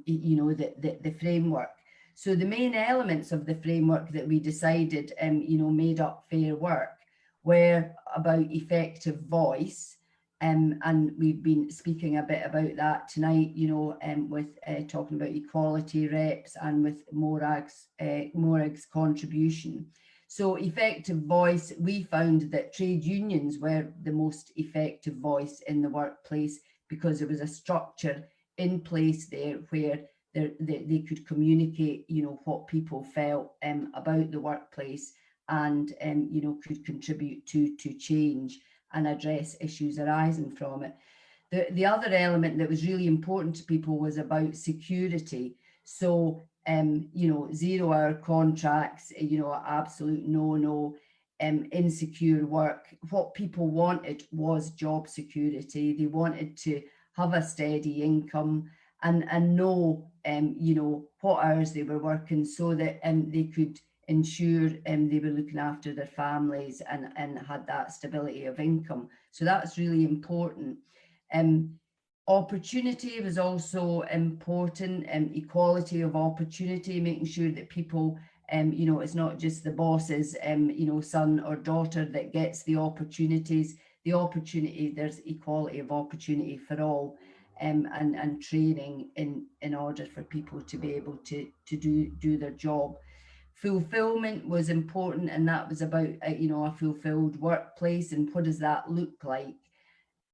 you know, the framework. So the main elements of the framework that we decided, you know, made up fair work were about effective voice. And we've been speaking a bit about that tonight, you know, with talking about equality reps and with Morag's contribution. So effective voice, we found that trade unions were the most effective voice in the workplace because there was a structure in place there where they could communicate, you know, what people felt about the workplace and, you know, could contribute to change and address issues arising from it. The other element that was really important to people was about security. So, you know, 0-hour contracts, you know, absolute no-no, insecure work. What people wanted was job security. They wanted to have a steady income and know you know, what hours they were working, so that they could ensure they were looking after their families and had that stability of income. So that's really important. Opportunity was also important, equality of opportunity, making sure that people, you know, it's not just the boss's, you know, son or daughter that gets the opportunities. The opportunity, there's equality of opportunity for all, and training in order for people to be able to do their job. Fulfillment was important, and that was about, you know, a fulfilled workplace and what does that look like.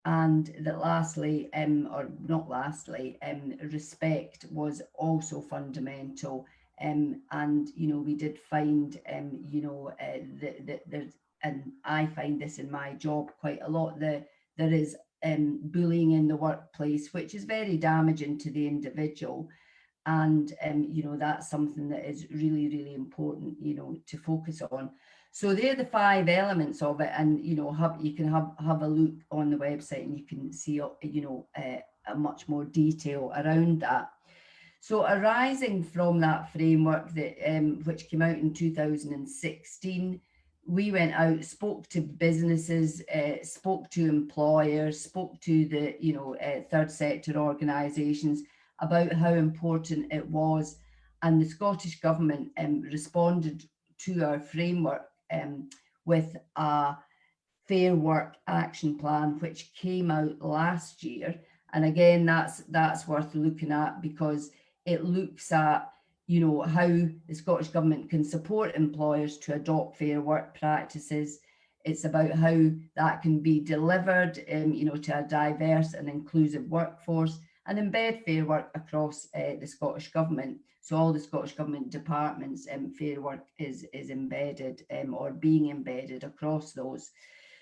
And that lastly, or not lastly, respect was also fundamental. And, you know, we did find, you know, that there's, and I find this in my job quite a lot, there is bullying in the workplace, which is very damaging to the individual. And, you know, that's something that is really, really important, you know, to focus on. So they're the 5 elements of it, and, you know, you can have a look on the website and you can see, you know, a much more detail around that. So arising from that framework that which came out in 2016, we went out, spoke to businesses, spoke to employers, spoke to the, you know, third sector organisations about how important it was, and the Scottish Government responded to our framework with a Fair Work Action Plan, which came out last year. And again, that's worth looking at, because it looks at, you know, how the Scottish Government can support employers to adopt fair work practices. It's about how that can be delivered, you know, to a diverse and inclusive workforce, and embed fair work across the Scottish Government. So all the Scottish Government departments, fair work is embedded or being embedded across those.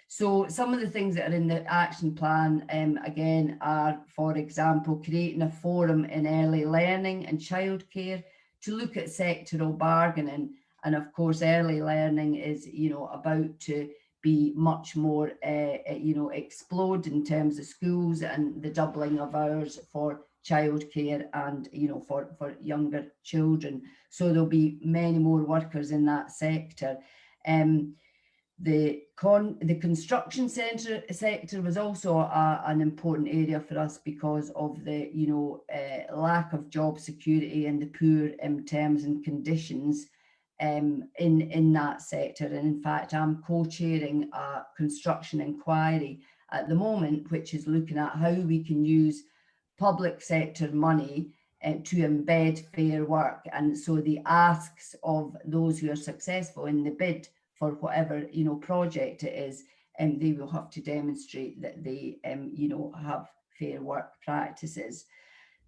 So some of the things that are in the action plan, again, are, for example, creating a forum in early learning and childcare to look at sectoral bargaining. And of course, early learning is, you know, about to be much more, you know, explode in terms of schools and the doubling of hours for childcare and, you know, for younger children. So there'll be many more workers in that sector. The construction sector was also an important area for us because of the, you know, lack of job security and the poor terms and conditions in that sector. And in fact, I'm co-chairing a construction inquiry at the moment, which is looking at how we can use public sector money to embed fair work. And so the asks of those who are successful in the bid for whatever, you know, project it is, and they will have to demonstrate that they, you know, have fair work practices.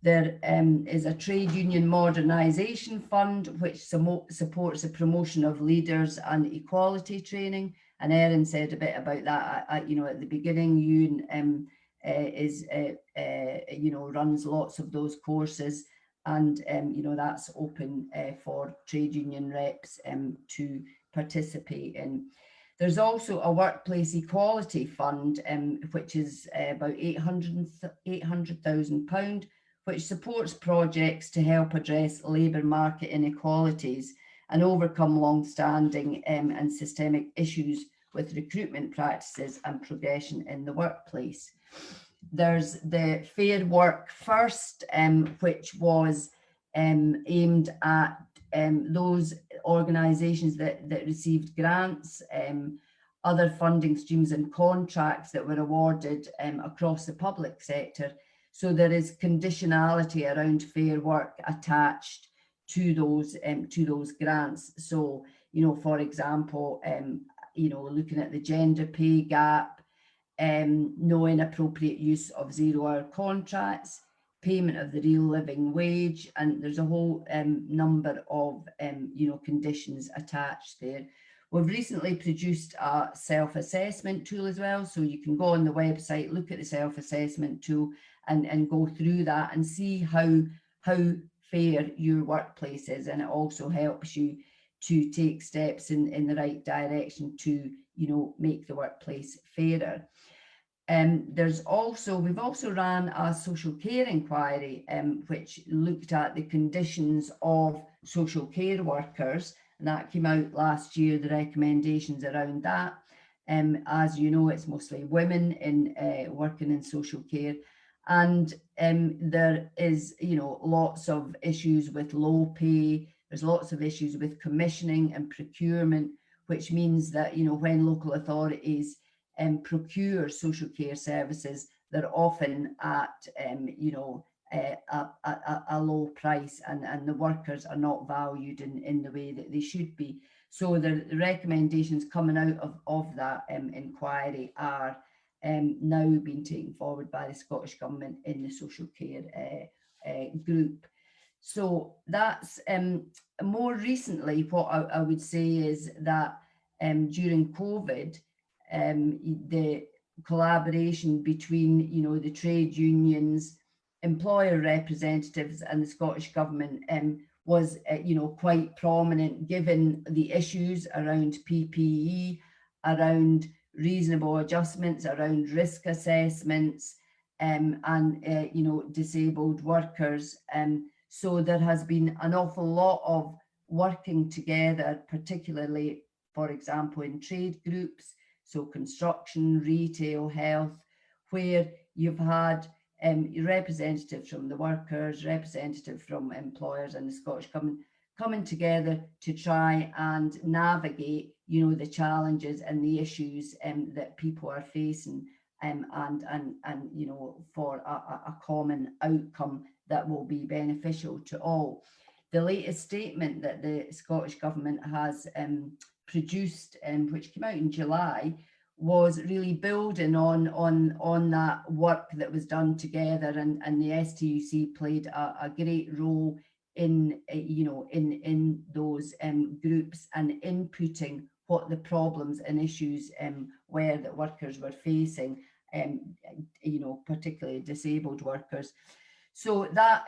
There is a trade union modernisation fund which supports the promotion of leaders and equality training. And Erin said a bit about that, you know, at the beginning. Ewan you know, runs lots of those courses, and you know, that's open for trade union reps to participate in. There's also a workplace equality fund, which is about £800,000, which supports projects to help address labour market inequalities and overcome long-standing and systemic issues with recruitment practices and progression in the workplace. There's the Fair Work First, which was aimed at those organisations that received grants, other funding streams and contracts that were awarded across the public sector. So there is conditionality around fair work attached to those grants. So, you know, for example, you know, looking at the gender pay gap, no inappropriate use of 0-hour contracts, payment of the real living wage, and there's a whole number of you know, conditions attached there. We've recently produced a self-assessment tool as well, so you can go on the website, look at the self-assessment tool, and go through that and see how fair your workplace is, and it also helps you to take steps in the right direction to, you know, make the workplace fairer. we've also ran a social care inquiry, which looked at the conditions of social care workers, and that came out last year, the recommendations around that. As you know, it's mostly women in working in social care, and there is, lots of issues with low pay. There's lots of issues with commissioning and procurement, which means that, when local authorities procure social care services, they're often at, a low price, and the workers are not valued in the way that they should be. So the recommendations coming out of that inquiry are now being taken forward by the Scottish Government in the social care group. So that's more recently, what I would say is that during COVID, the collaboration between, the trade unions, employer representatives and the Scottish Government was, quite prominent, given the issues around PPE, around reasonable adjustments, around risk assessments, and disabled workers. So there has been an awful lot of working together, particularly, for example, in trade groups, so construction, retail, health, where you've had representatives from the workers, representatives from employers and the Scottish Government coming together to try and navigate, the challenges and the issues that people are facing, and for a common outcome that will be beneficial to all. The latest statement that the Scottish Government has produced, which came out in July, was really building on that work that was done together, and the STUC played a great role in those groups and inputting what the problems and issues were that workers were facing, particularly disabled workers. So that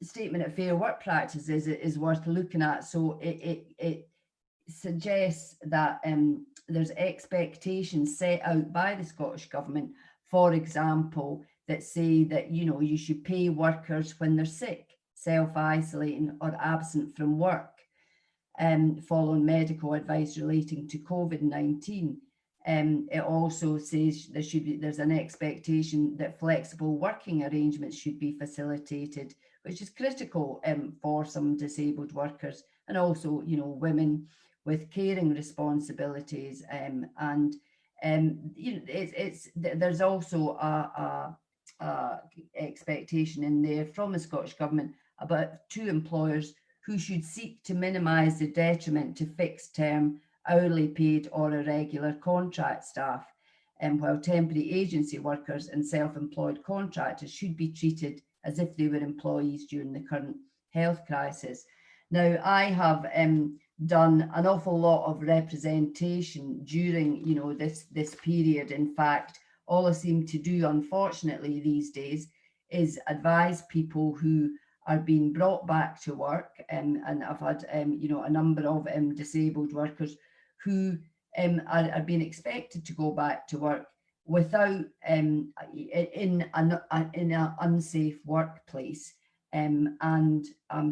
statement of fair work practices is worth looking at. So it suggests that there's expectations set out by the Scottish Government, for example, that say that, you should pay workers when they're sick, self-isolating or absent from work, following medical advice relating to COVID-19. It also says there's an expectation that flexible working arrangements should be facilitated, which is critical for some disabled workers, and also, women with caring responsibilities, there's also a expectation in there from the Scottish Government to employers who should seek to minimise the detriment to fixed term, hourly paid or irregular contract staff, while temporary agency workers and self-employed contractors should be treated as if they were employees during the current health crisis. Now, I have done an awful lot of representation during, this period. In fact, all I seem to do, unfortunately, these days is advise people who are being brought back to work, and I've had, a number of disabled workers who are being expected to go back to work without in an unsafe workplace. And I'm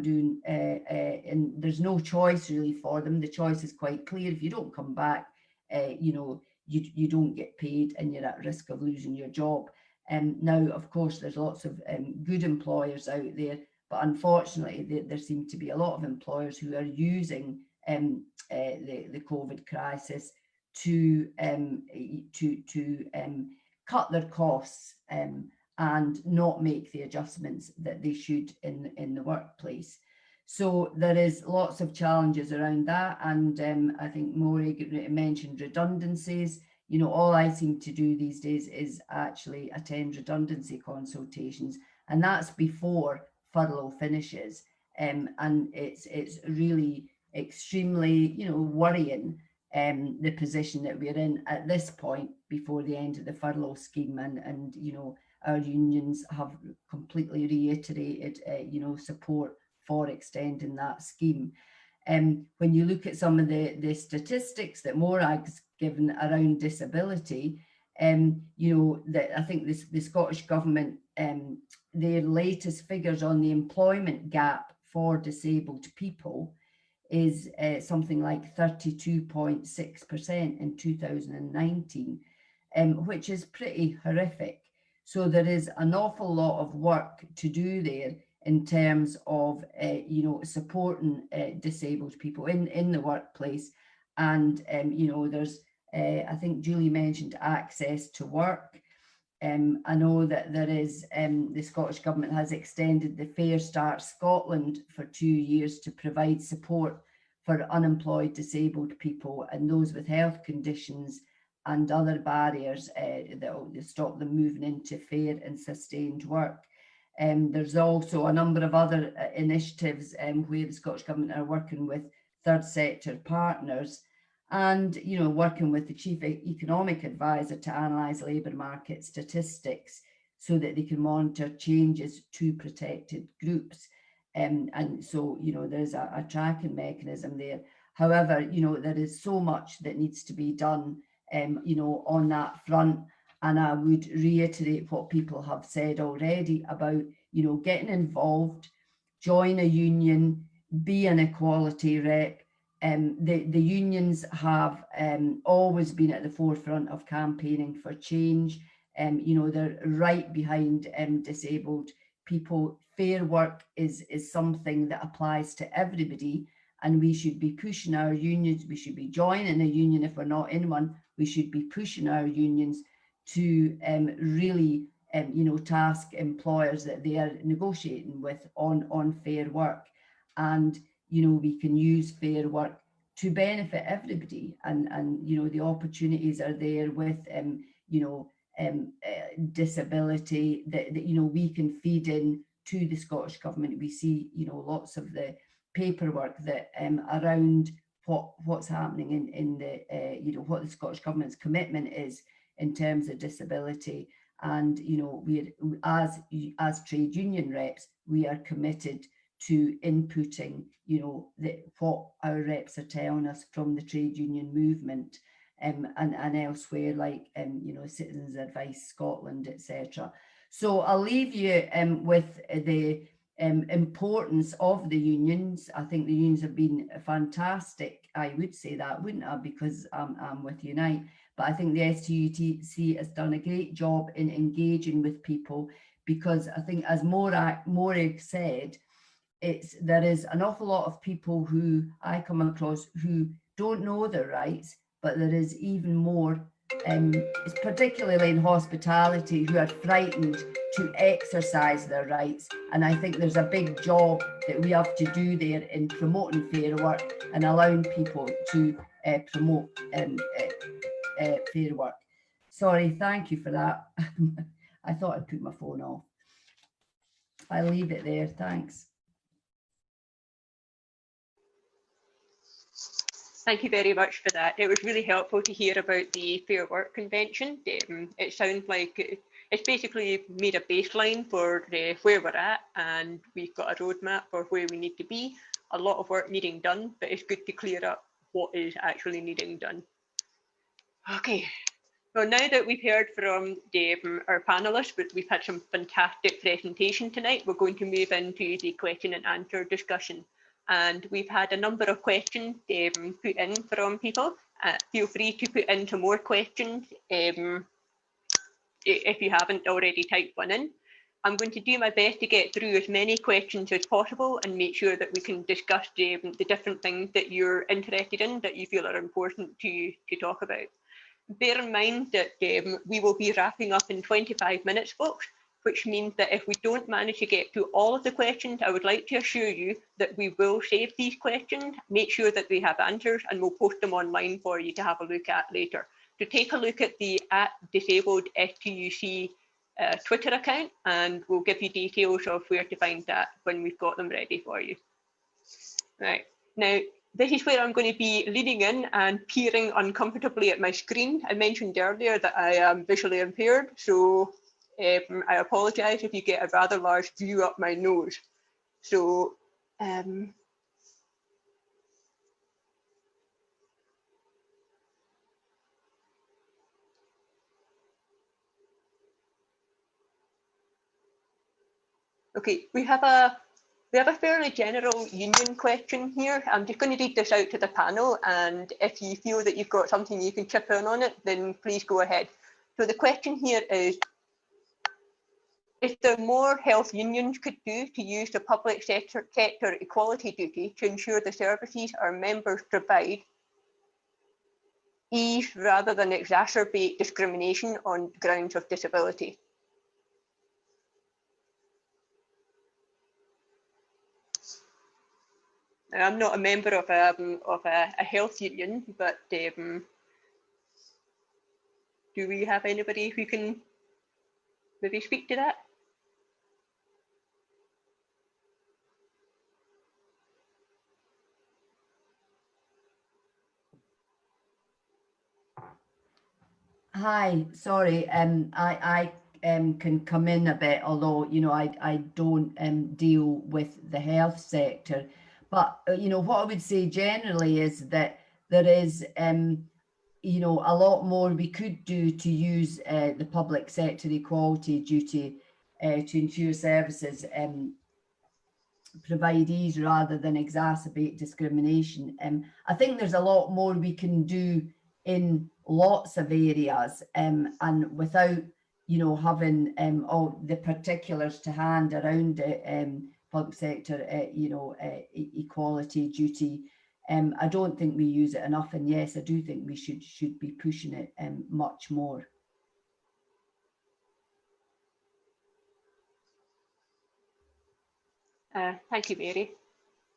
doing, and there's no choice really for them. The choice is quite clear. If you don't come back, you don't get paid and you're at risk of losing your job. Now, of course, there's lots of good employers out there, but unfortunately, there seem to be a lot of employers who are using the COVID crisis to cut their costs and not make the adjustments that they should in the workplace. So there is lots of challenges around that, and I think Maurice mentioned redundancies. All I seem to do these days is actually attend redundancy consultations, and that's before furlough finishes. And it's really extremely, worrying, the position that we're in at this point before the end of the furlough scheme, and our unions have completely reiterated, support for extending that scheme. When you look at some of the statistics that Morag's given around disability, you know, that I think the Scottish Government, their latest figures on the employment gap for disabled people is something like 32.6% in 2019, which is pretty horrific. So there is an awful lot of work to do there in terms of, you know, supporting disabled people in the workplace. And, you know, there's, I think Julie mentioned access to work. I know that there is, the Scottish Government has extended the Fair Start Scotland for 2 years to provide support for unemployed disabled people and those with health conditions and other barriers that will stop them moving into fair and sustained work. There's also a number of other initiatives where the Scottish Government are working with third sector partners and, you know, working with the Chief Economic Advisor to analyse labour market statistics so that they can monitor changes to protected groups. And so, you know, there's a tracking mechanism there. However, you know, there is so much that needs to be done, you know, on that front. And I would reiterate what people have said already about, you know, getting involved, join a union, be an equality rep. The unions have always been at the forefront of campaigning for change. You know, they're right behind disabled people. Fair work is something that applies to everybody, and we should be pushing our unions. We should be joining a union if we're not in one. We should be pushing our unions to really, you know, task employers that they are negotiating with on fair work. And, you know, we can use fair work to benefit everybody, and you know, the opportunities are there with, you know, disability that, you know, we can feed in to the Scottish Government. We see, you know, lots of the paperwork that around what's happening in the, you know, what the Scottish Government's commitment is in terms of disability. And, you know, we're, as trade union reps, we are committed to inputting, you know, what our reps are telling us from the trade union movement, and elsewhere, like, you know, Citizens Advice Scotland, etc. So I'll leave you with the importance of the unions. I think the unions have been fantastic. I would say that, wouldn't I? Because I'm with Unite. But I think the STUC has done a great job in engaging with people, because I think, as Maurice said, there is an awful lot of people who I come across who don't know their rights, but there is even more, it's particularly in hospitality, who are frightened to exercise their rights. And I think there's a big job that we have to do there in promoting fair work and allowing people to promote fair work. Sorry, thank you for that. I thought I'd put my phone off. I'll leave it there, thanks. Thank you very much for that. It was really helpful to hear about the Fair Work Convention. It sounds like it's basically made a baseline for where we're at, and we've got a roadmap for where we need to be. A lot of work needing done, but it's good to clear up what is actually needing done. Okay, well, now that we've heard from our panelists, but we've had some fantastic presentation tonight, we're going to move into the question and answer discussion. And we've had a number of questions put in from people. Feel free to put in some more questions if you haven't already typed one in. I'm going to do my best to get through as many questions as possible and make sure that we can discuss the different things that you're interested in, that you feel are important to talk about. Bear in mind that we will be wrapping up in 25 minutes, folks, which means that if we don't manage to get to all of the questions, I would like to assure you that we will save these questions, make sure that they have answers, and we'll post them online for you to have a look at later. So take a look at the @Disabled STUC Twitter account, and we'll give you details of where to find that when we've got them ready for you. Right, now, this is where I'm going to be leaning in and peering uncomfortably at my screen. I mentioned earlier that I am visually impaired, so I apologise if you get a rather large view up my nose. So Okay, we have a fairly general union question here. I'm just going to read this out to the panel, and if you feel that you've got something you can chip in on it, then please go ahead. So the question here is there more health unions could do to use the public sector equality duty to ensure the services our members provide ease rather than exacerbate discrimination on grounds of disability? I'm not a member of a health union, but do we have anybody who can maybe speak to that? Hi, sorry, I can come in a bit, although, you know, I don't deal with the health sector. But, you know, what I would say generally is that there is, you know, a lot more we could do to use the public sector equality duty to ensure services provide ease rather than exacerbate discrimination. I think there's a lot more we can do in lots of areas, and without, you know, having all the particulars to hand around it, public sector, you know, equality duty. I don't think we use it enough, and yes, I do think we should be pushing it much more. Thank you, Mary.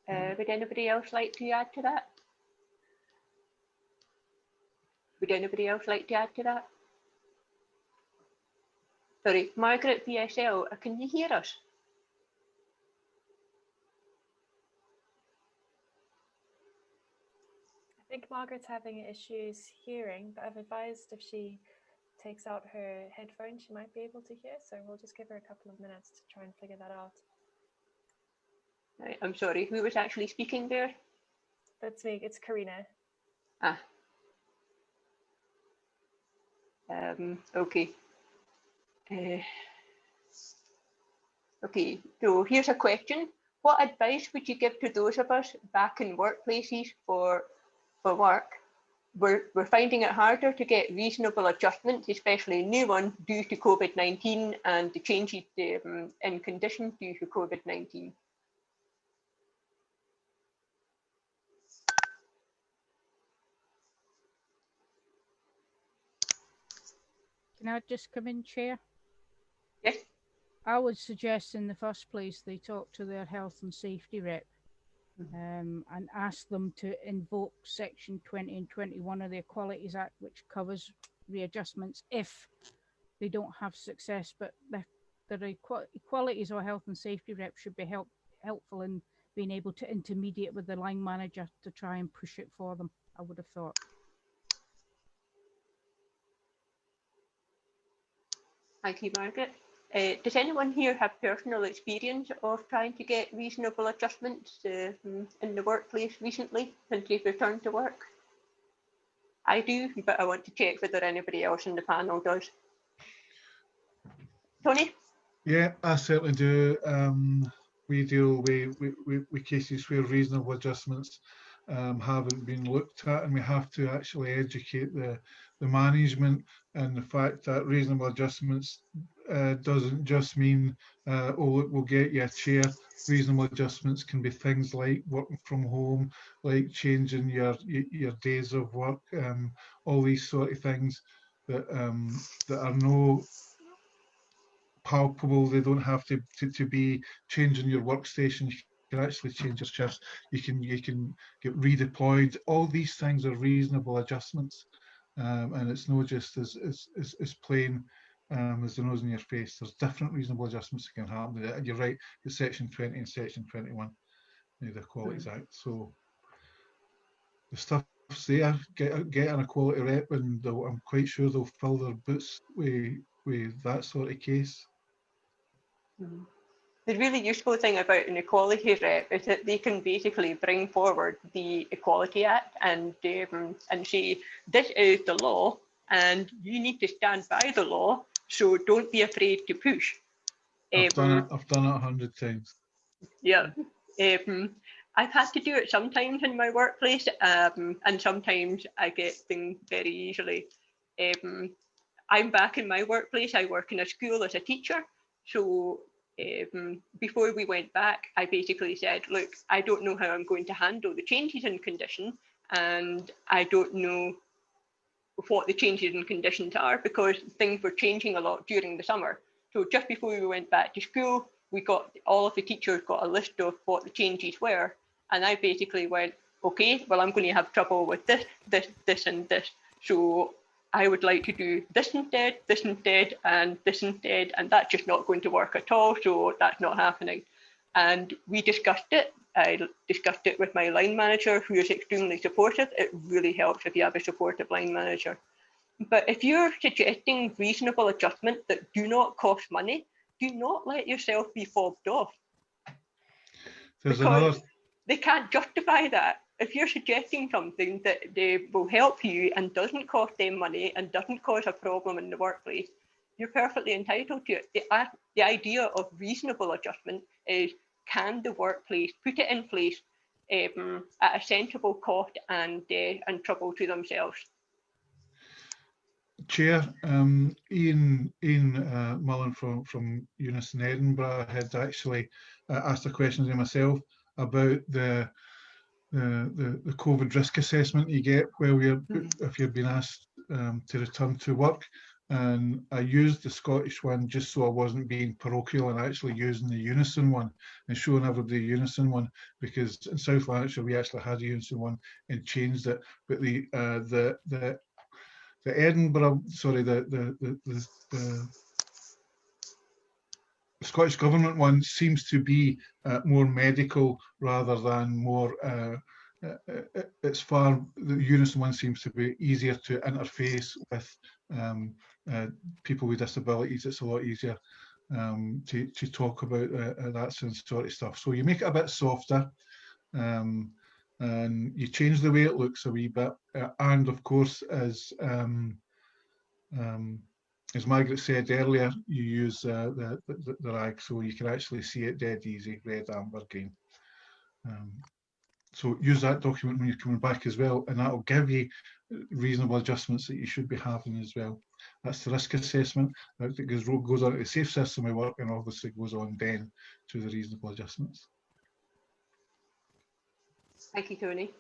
Would anybody else like to add to that? Would anybody else like to add to that? Sorry, Margaret VSL, can you hear us? I think Margaret's having issues hearing, but I've advised if she takes out her headphones, she might be able to hear. So we'll just give her a couple of minutes to try and figure that out. Right, I'm sorry, who was actually speaking there? That's me, it's Karina. Ah. Okay. Okay, so here's a question. What advice would you give to those of us back in workplaces for work? We're finding it harder to get reasonable adjustments, especially new ones due to COVID-19 and the changes in conditions due to COVID-19. Can I just come in, Chair? Yes. I would suggest in the first place they talk to their health and safety rep and ask them to invoke Section 20 and 21 of the Equalities Act, which covers readjustments if they don't have success. But the equalities or health and safety rep should be helpful in being able to intermediate with the line manager to try and push it for them, I would have thought. Thank you, Margaret. Does anyone here have personal experience of trying to get reasonable adjustments in the workplace recently since they've returned to work? I do, but I want to check whether anybody else in the panel does. Tony? Yeah, I certainly do. We deal with cases where reasonable adjustments haven't been looked at, and we have to actually educate the management and the fact that reasonable adjustments doesn't just mean, oh look, we'll get you a chair. Reasonable adjustments can be things like working from home, like changing your days of work, all these sort of things that are no palpable. They don't have to be changing your workstation. You can actually change your shifts. You can get redeployed. All these things are reasonable adjustments, and it's not just as plain as the nose in your face. There's different reasonable adjustments that can happen. And you're right, it's Section 20 and Section 21 of the Equalities Act. So the stuff's there. Get an equality rep, and I'm quite sure they'll fill their boots with that sort of case. The really useful thing about an equality rep is that they can basically bring forward the Equality Act and say, this is the law and you need to stand by the law, so don't be afraid to push. I've done it 100 times. Yeah. I've had to do it sometimes in my workplace, and sometimes I get things very easily. I'm back in my workplace. I work in a school as a teacher. So before we went back, I basically said, look, I don't know how I'm going to handle the changes in condition, and I don't know what the changes in conditions are, because things were changing a lot during the summer. So just before we went back to school, we got, all of the teachers got a list of what the changes were. And I basically went, okay, well, I'm going to have trouble with this, and this. So I would like to do this instead, and this instead, and that's just not going to work at all. So that's not happening. And we discussed it. I discussed it with my line manager, who is extremely supportive. It really helps if you have a supportive line manager. But if you're suggesting reasonable adjustments that do not cost money, do not let yourself be fobbed off. There's because another. They can't justify that. If you're suggesting something that they will help you and doesn't cost them money and doesn't cause a problem in the workplace, you're perfectly entitled to it. The idea of reasonable adjustment is, can the workplace put it in place at a sensible cost and trouble to themselves? Chair, Ian Mullen from Unison Edinburgh had actually asked a question to myself about the COVID risk assessment you get if you've been asked to return to work. And I used the Scottish one just so I wasn't being parochial and actually using the Unison one and showing everybody the Unison one, because in South Lanarkshire we actually had a Unison one and changed it. But the Edinburgh, sorry, the Scottish Government one seems to be more medical rather than more. The Unison one seems to be easier to interface with people with disabilities. It's a lot easier to talk about that sort of stuff. So you make it a bit softer, and you change the way it looks a wee bit, and of course, as Margaret said earlier, you use the rag, so you can actually see it dead easy, red, amber, green. So use that document when you're coming back as well, and that will give you reasonable adjustments that you should be having as well. That's the risk assessment. That goes on to the safe system of work, and obviously goes on then to the reasonable adjustments. Thank you, Tony.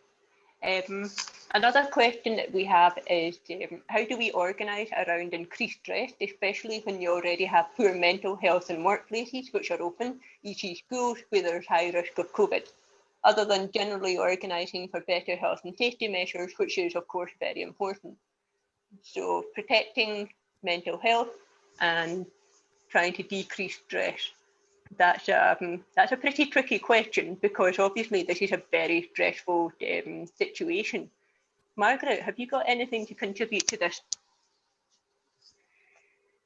Another question that we have is, how do we organise around increased stress, especially when you already have poor mental health in workplaces which are open, e.g. schools where there's high risk of COVID, other than generally organising for better health and safety measures, which is of course very important. So protecting mental health and trying to decrease stress. That's a pretty tricky question, because obviously this is a very stressful situation. Margaret, have you got anything to contribute to this?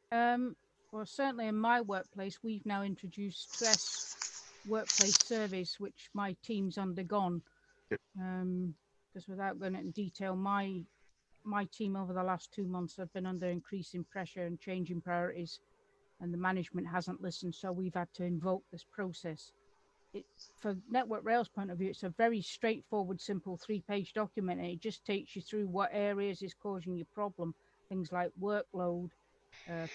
Well, certainly in my workplace, we've now introduced stress workplace surveys, which my team's undergone. Because without going into detail, my team over the last 2 months have been under increasing pressure and changing priorities, and the management hasn't listened, so we've had to invoke this process. For Network Rail's point of view, it's a very straightforward, simple 3-page document, and it just takes you through what areas is causing you problem, things like workload,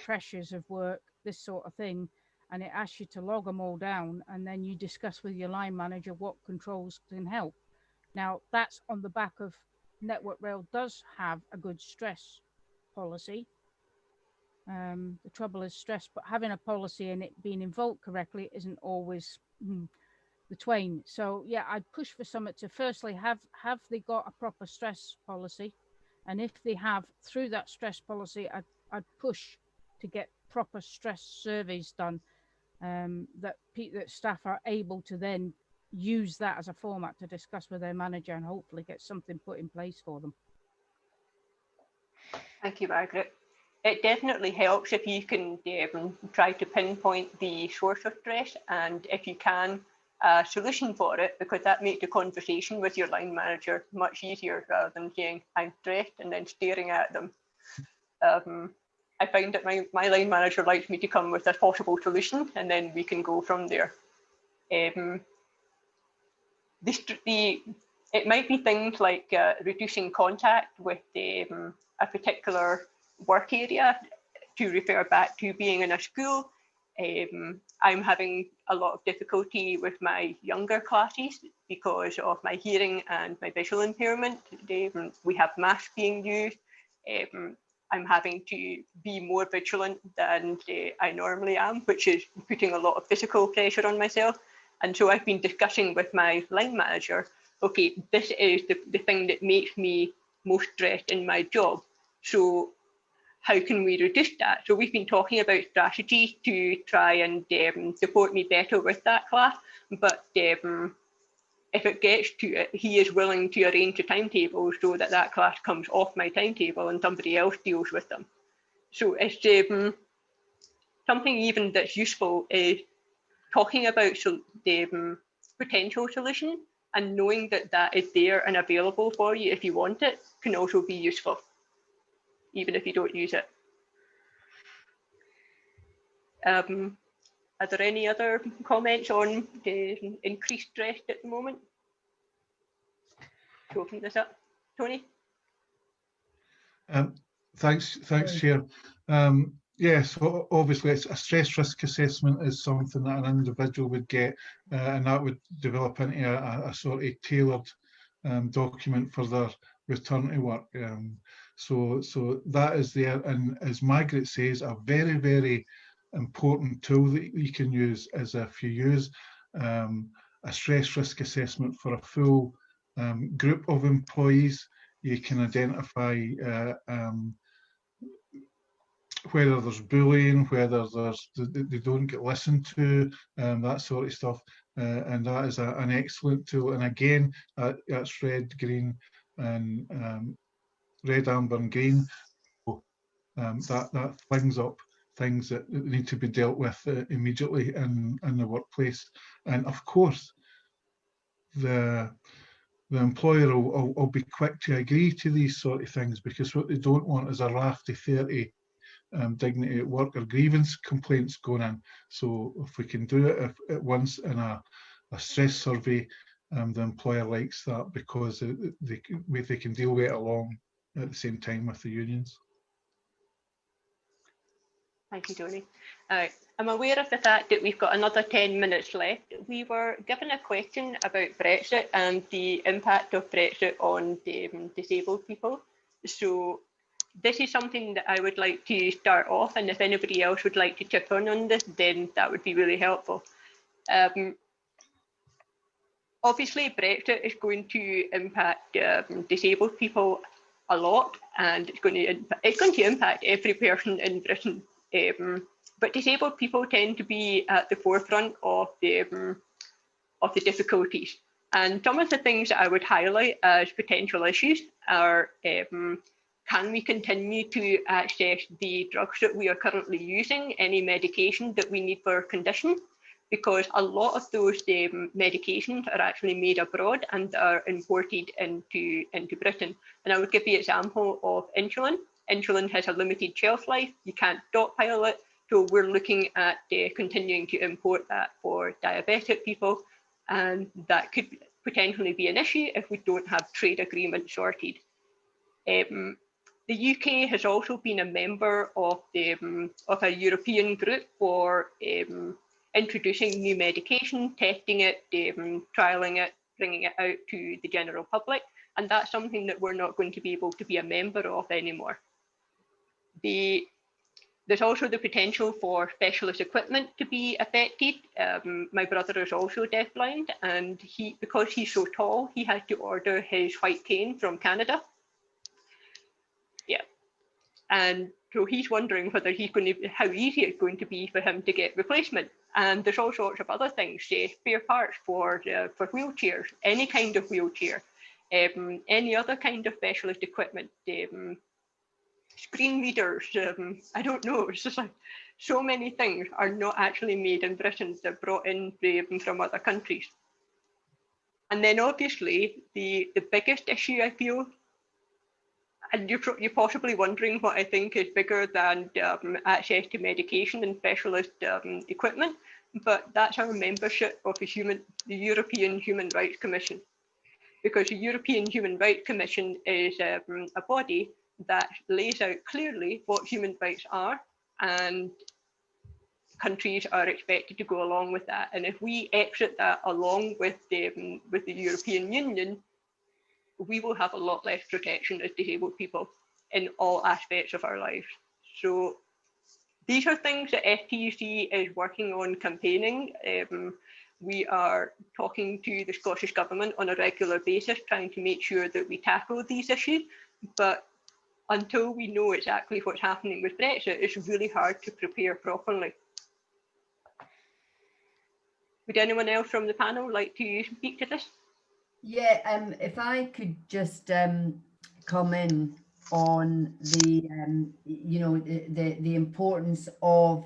pressures of work, this sort of thing, and it asks you to log them all down, and then you discuss with your line manager what controls can help. Now, that's on the back of Network Rail does have a good stress policy. The trouble is stress, but having a policy and it being invoked correctly isn't always the twain. So yeah, I'd push for Summit to firstly have they got a proper stress policy, and if they have, through that stress policy, I'd push to get proper stress surveys done, that staff are able to then use that as a format to discuss with their manager and hopefully get something put in place for them. Thank you, Margaret. It definitely helps if you can try to pinpoint the source of stress, and if you can, a solution for it, because that makes the conversation with your line manager much easier rather than saying, I'm stressed, and then staring at them. I find that my line manager likes me to come with a possible solution, and then we can go from there. It might be things like reducing contact with a particular work area to refer back to being in a school. I'm having a lot of difficulty with my younger classes because of my hearing and my visual impairment. We have masks being used. I'm having to be more vigilant than I normally am, which is putting a lot of physical pressure on myself. And so I've been discussing with my line manager, okay, this is the thing that makes me most stressed in my job. So how can we reduce that? So we've been talking about strategies to try and support me better with that class. But if it gets to it, he is willing to arrange a timetable so that that class comes off my timetable and somebody else deals with them. So it's something even that's useful is talking about the potential solution, and knowing that that is there and available for you if you want it can also be useful, even if you don't use it. Are there any other comments on the increased stress at the moment? To open this up, Tony? Thanks, Chair. Yes, obviously a stress risk assessment is something that an individual would get, and that would develop into a sort of tailored document for their return to work. So that is there, and as Margaret says, a very, very important tool that you can use is if you use a stress risk assessment for a full group of employees. You can identify whether there's bullying, whether they don't get listened to, that sort of stuff, and that is an excellent tool. And again, that's red, green, and red, amber, and green. So, that flings up things that need to be dealt with immediately in the workplace. And of course, the employer will be quick to agree to these sort of things, because what they don't want is a raft of 30 dignity at work or grievance complaints going in. So if we can do it at once in a stress survey, the employer likes that, because they can deal with it along at the same time with the unions. Thank you, Tony. I'm aware of the fact that we've got another 10 minutes left. We were given a question about Brexit and the impact of Brexit on disabled people. So this is something that I would like to start off, and if anybody else would like to chip in on this, then that would be really helpful. Obviously, Brexit is going to impact disabled people a lot, and it's going to impact every person in Britain. But disabled people tend to be at the forefront of the difficulties. And some of the things that I would highlight as potential issues are, can we continue to access the drugs that we are currently using, any medication that we need for a condition? Because a lot of those medications are actually made abroad and are imported into Britain. And I would give the example of insulin. Insulin has a limited shelf life. You can't stockpile it. So we're looking at continuing to import that for diabetic people. And that could potentially be an issue if we don't have trade agreements sorted. The UK has also been a member of a European group for introducing new medication, testing it, trialling it, bringing it out to the general public. And that's something that we're not going to be able to be a member of anymore. There's also the potential for specialist equipment to be affected. My brother is also deafblind, and because he's so tall, he had to order his white cane from Canada. Yeah, and so he's wondering whether how easy it's going to be for him to get replacement. And there's all sorts of other things, spare parts for wheelchairs, any kind of wheelchair, any other kind of specialist equipment. Screen readers, I don't know, it's just like so many things are not actually made in Britain, they're brought in from other countries. And then obviously the biggest issue I feel And you're possibly wondering what I think is bigger than access to medication and specialist equipment, but that's our membership of the European Human Rights Commission. Because the European Human Rights Commission is a body that lays out clearly what human rights are, and countries are expected to go along with that. And if we exit that along with the European Union, we will have a lot less protection as disabled people in all aspects of our lives. So these are things that STUC is working on campaigning. We are talking to the Scottish Government on a regular basis, trying to make sure that we tackle these issues. But until we know exactly what's happening with Brexit, it's really hard to prepare properly. Would anyone else from the panel like to speak to this? Yeah, if I could just come in on the, you know, the importance of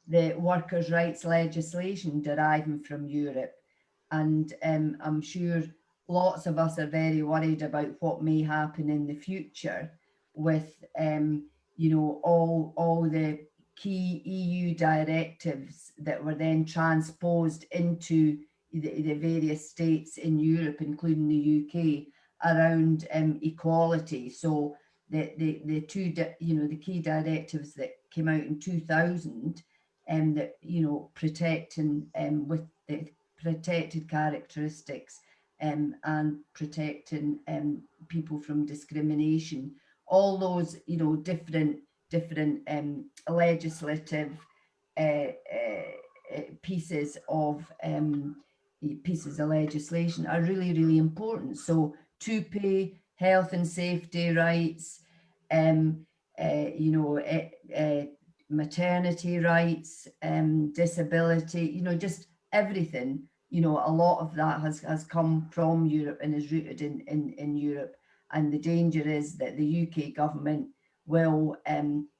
the workers' rights legislation deriving from Europe. And I'm sure lots of us are very worried about what may happen in the future with, you know, all the key EU directives that were then transposed into the various states in Europe, including the UK, around equality. So the two, you know, the key directives that came out in 2000, that, you know, protecting with the protected characteristics and protecting people from discrimination. All those, you know, different legislative pieces of legislation are really important. So to pay, health and safety rights, you know, maternity rights, disability, you know, just everything, you know, a lot of that has come from Europe and is rooted in Europe. And the danger is that the UK government will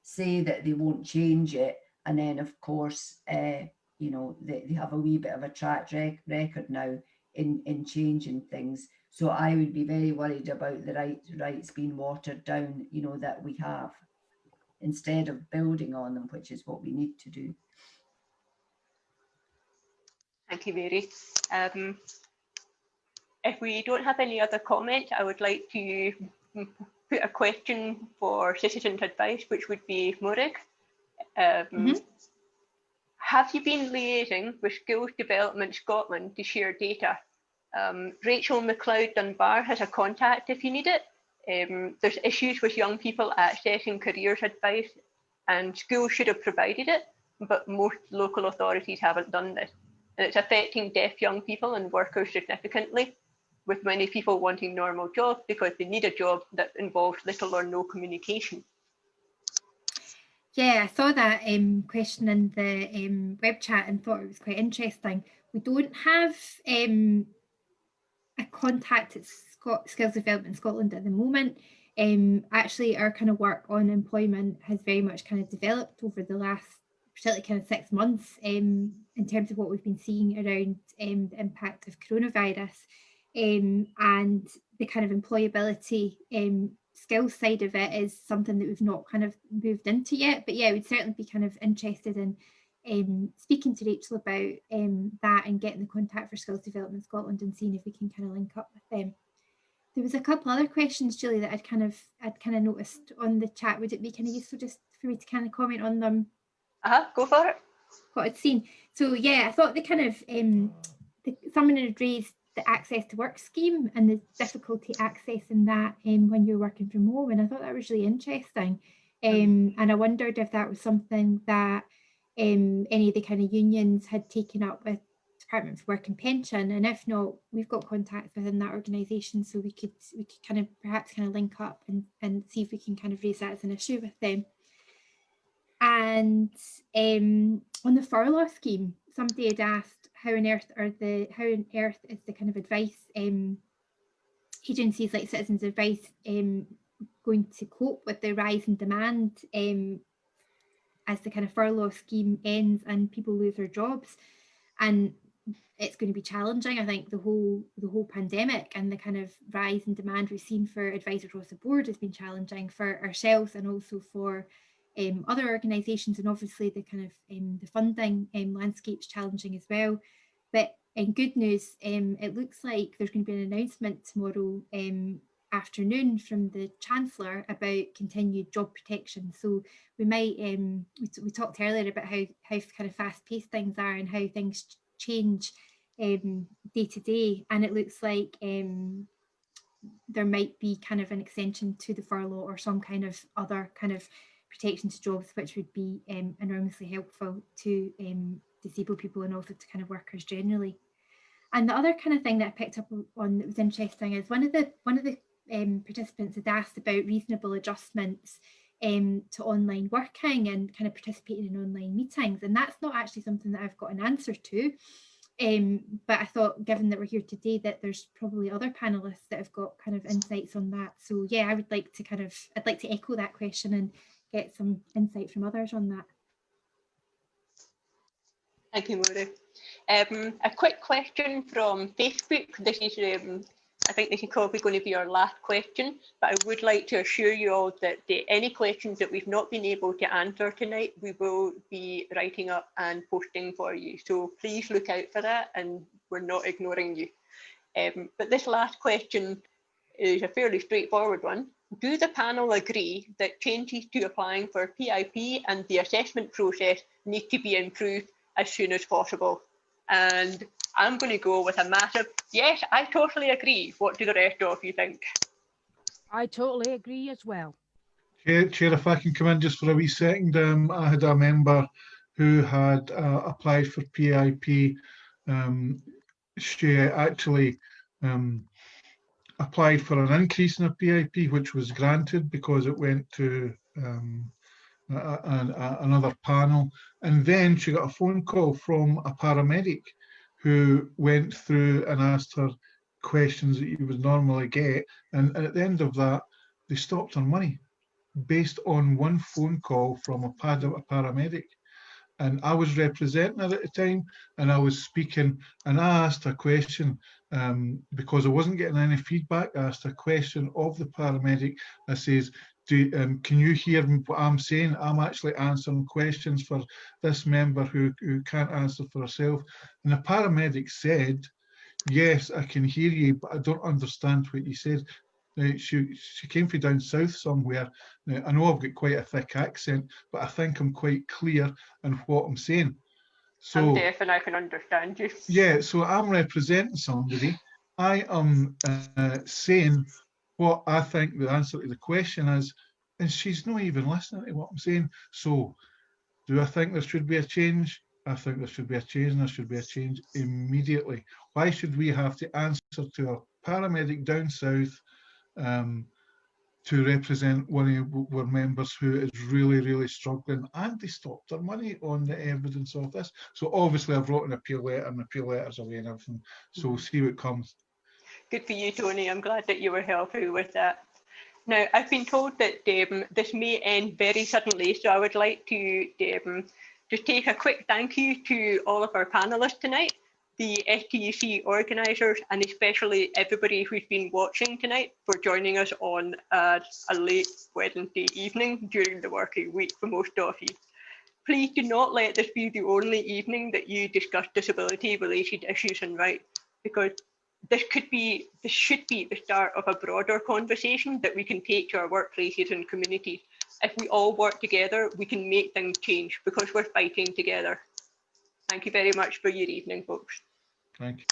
say that they won't change it, and then of course you know, they have a wee bit of a track record now in changing things. So I would be very worried about the rights being watered down, you know, that we have, instead of building on them, which is what we need to do. Thank you, Mary. If we don't have any other comments, I would like to put a question for citizens' advice, which would be Maurice. Have you been liaising with Skills Development Scotland to share data? Rachel McLeod Dunbar has a contact if you need it. There's issues with young people accessing careers advice, and schools should have provided it, but most local authorities haven't done this. And it's affecting deaf young people and workers significantly, with many people wanting normal jobs because they need a job that involves little or no communication. Yeah, I saw that question in the web chat and thought it was quite interesting. We don't have a contact at Skills Development Scotland at the moment. Actually, our kind of work on employment has very much kind of developed over the last, particularly kind of 6 months, in terms of what we've been seeing around the impact of coronavirus, and the kind of employability skills side of it is something that we've not kind of moved into yet. But yeah, we'd certainly be kind of interested in speaking to Rachel about that and getting the contact for Skills Development Scotland and seeing if we can kind of link up with them. There was a couple other questions, Julie, that I'd kind of noticed on the chat. Would it be kind of useful just for me to kind of comment on them? Go for it. What I'd seen. So yeah, I thought the kind of someone had raised the access to work scheme and the difficulty accessing that when you're working from home, and I thought that was really interesting. And I wondered if that was something that any of the kind of unions had taken up with Department for Work and Pension, and if not, we've got contacts within that organisation, so we could kind of perhaps kind of link up and see if we can kind of raise that as an issue with them. And on the furlough scheme, somebody had asked how on earth is the kind of advice agencies like Citizens Advice going to cope with the rise in demand as the kind of furlough scheme ends and people lose their jobs. And it's going to be challenging. I think the whole pandemic and the kind of rise in demand we've seen for advice across the board has been challenging for ourselves and also for other organisations, and obviously the kind of the funding landscape's challenging as well. But in good news, it looks like there's going to be an announcement tomorrow afternoon from the Chancellor about continued job protection. So we might we talked earlier about how kind of fast-paced things are and how things change day to day, and it looks like there might be kind of an extension to the furlough or some kind of other kind of protection to jobs, which would be enormously helpful to disabled people and also to kind of workers generally. And the other kind of thing that I picked up on that was interesting is one of the participants had asked about reasonable adjustments to online working and kind of participating in online meetings, and that's not actually something that I've got an answer to. But I thought, given that we're here today, that there's probably other panelists that have got kind of insights on that. So yeah, I'd like to echo that question and get some insight from others on that. Thank you, Maurice. A quick question from Facebook. This is, I think this is probably going to be our last question, but I would like to assure you all that any questions that we've not been able to answer tonight, we will be writing up and posting for you. So please look out for that, and we're not ignoring you. But this last question is a fairly straightforward one. Do the panel agree that changes to applying for PIP and the assessment process need to be improved as soon as possible? And I'm going to go with a massive yes, I totally agree. What do the rest of you think? I totally agree as well. Chair, if I can come in just for a wee second, I had a member who had applied for PIP. She actually applied for an increase in her PIP, which was granted because it went to another panel, and then she got a phone call from a paramedic who went through and asked her questions that you would normally get, and at the end of that they stopped her money based on one phone call from a paramedic. And I was representing her at the time, and I was speaking, and I asked a question because I wasn't getting any feedback. I asked a question of the paramedic. I says, can you hear what I'm saying? I'm actually answering questions for this member who can't answer for herself. And the paramedic said, yes, I can hear you, but I don't understand what you said. She came from down south somewhere. Now, I know I've got quite a thick accent, but I think I'm quite clear in what I'm saying. So I'm deaf and I can understand you. Yeah, so I'm representing somebody. I am saying what I think the answer to the question is, and she's not even listening to what I'm saying. So do I think there should be a change? I think there should be a change, and there should be a change immediately. Why should we have to answer to a paramedic down south to represent one of our members who is really, really struggling, and they stopped their money on the evidence of this? So obviously I've wrote an appeal letter, and appeal letters away and everything. So we'll see what comes. Good for you, Tony. I'm glad that you were helpful with that. Now, I've been told that this may end very suddenly, so I would like to just take a quick thank you to all of our panelists tonight, the STUC organisers, and especially everybody who's been watching tonight for joining us on a late Wednesday evening during the working week for most of you. Please do not let this be the only evening that you discuss disability-related issues and rights, because this should be the start of a broader conversation that we can take to our workplaces and communities. If we all work together, we can make things change because we're fighting together. Thank you very much for your evening, folks. Thank you.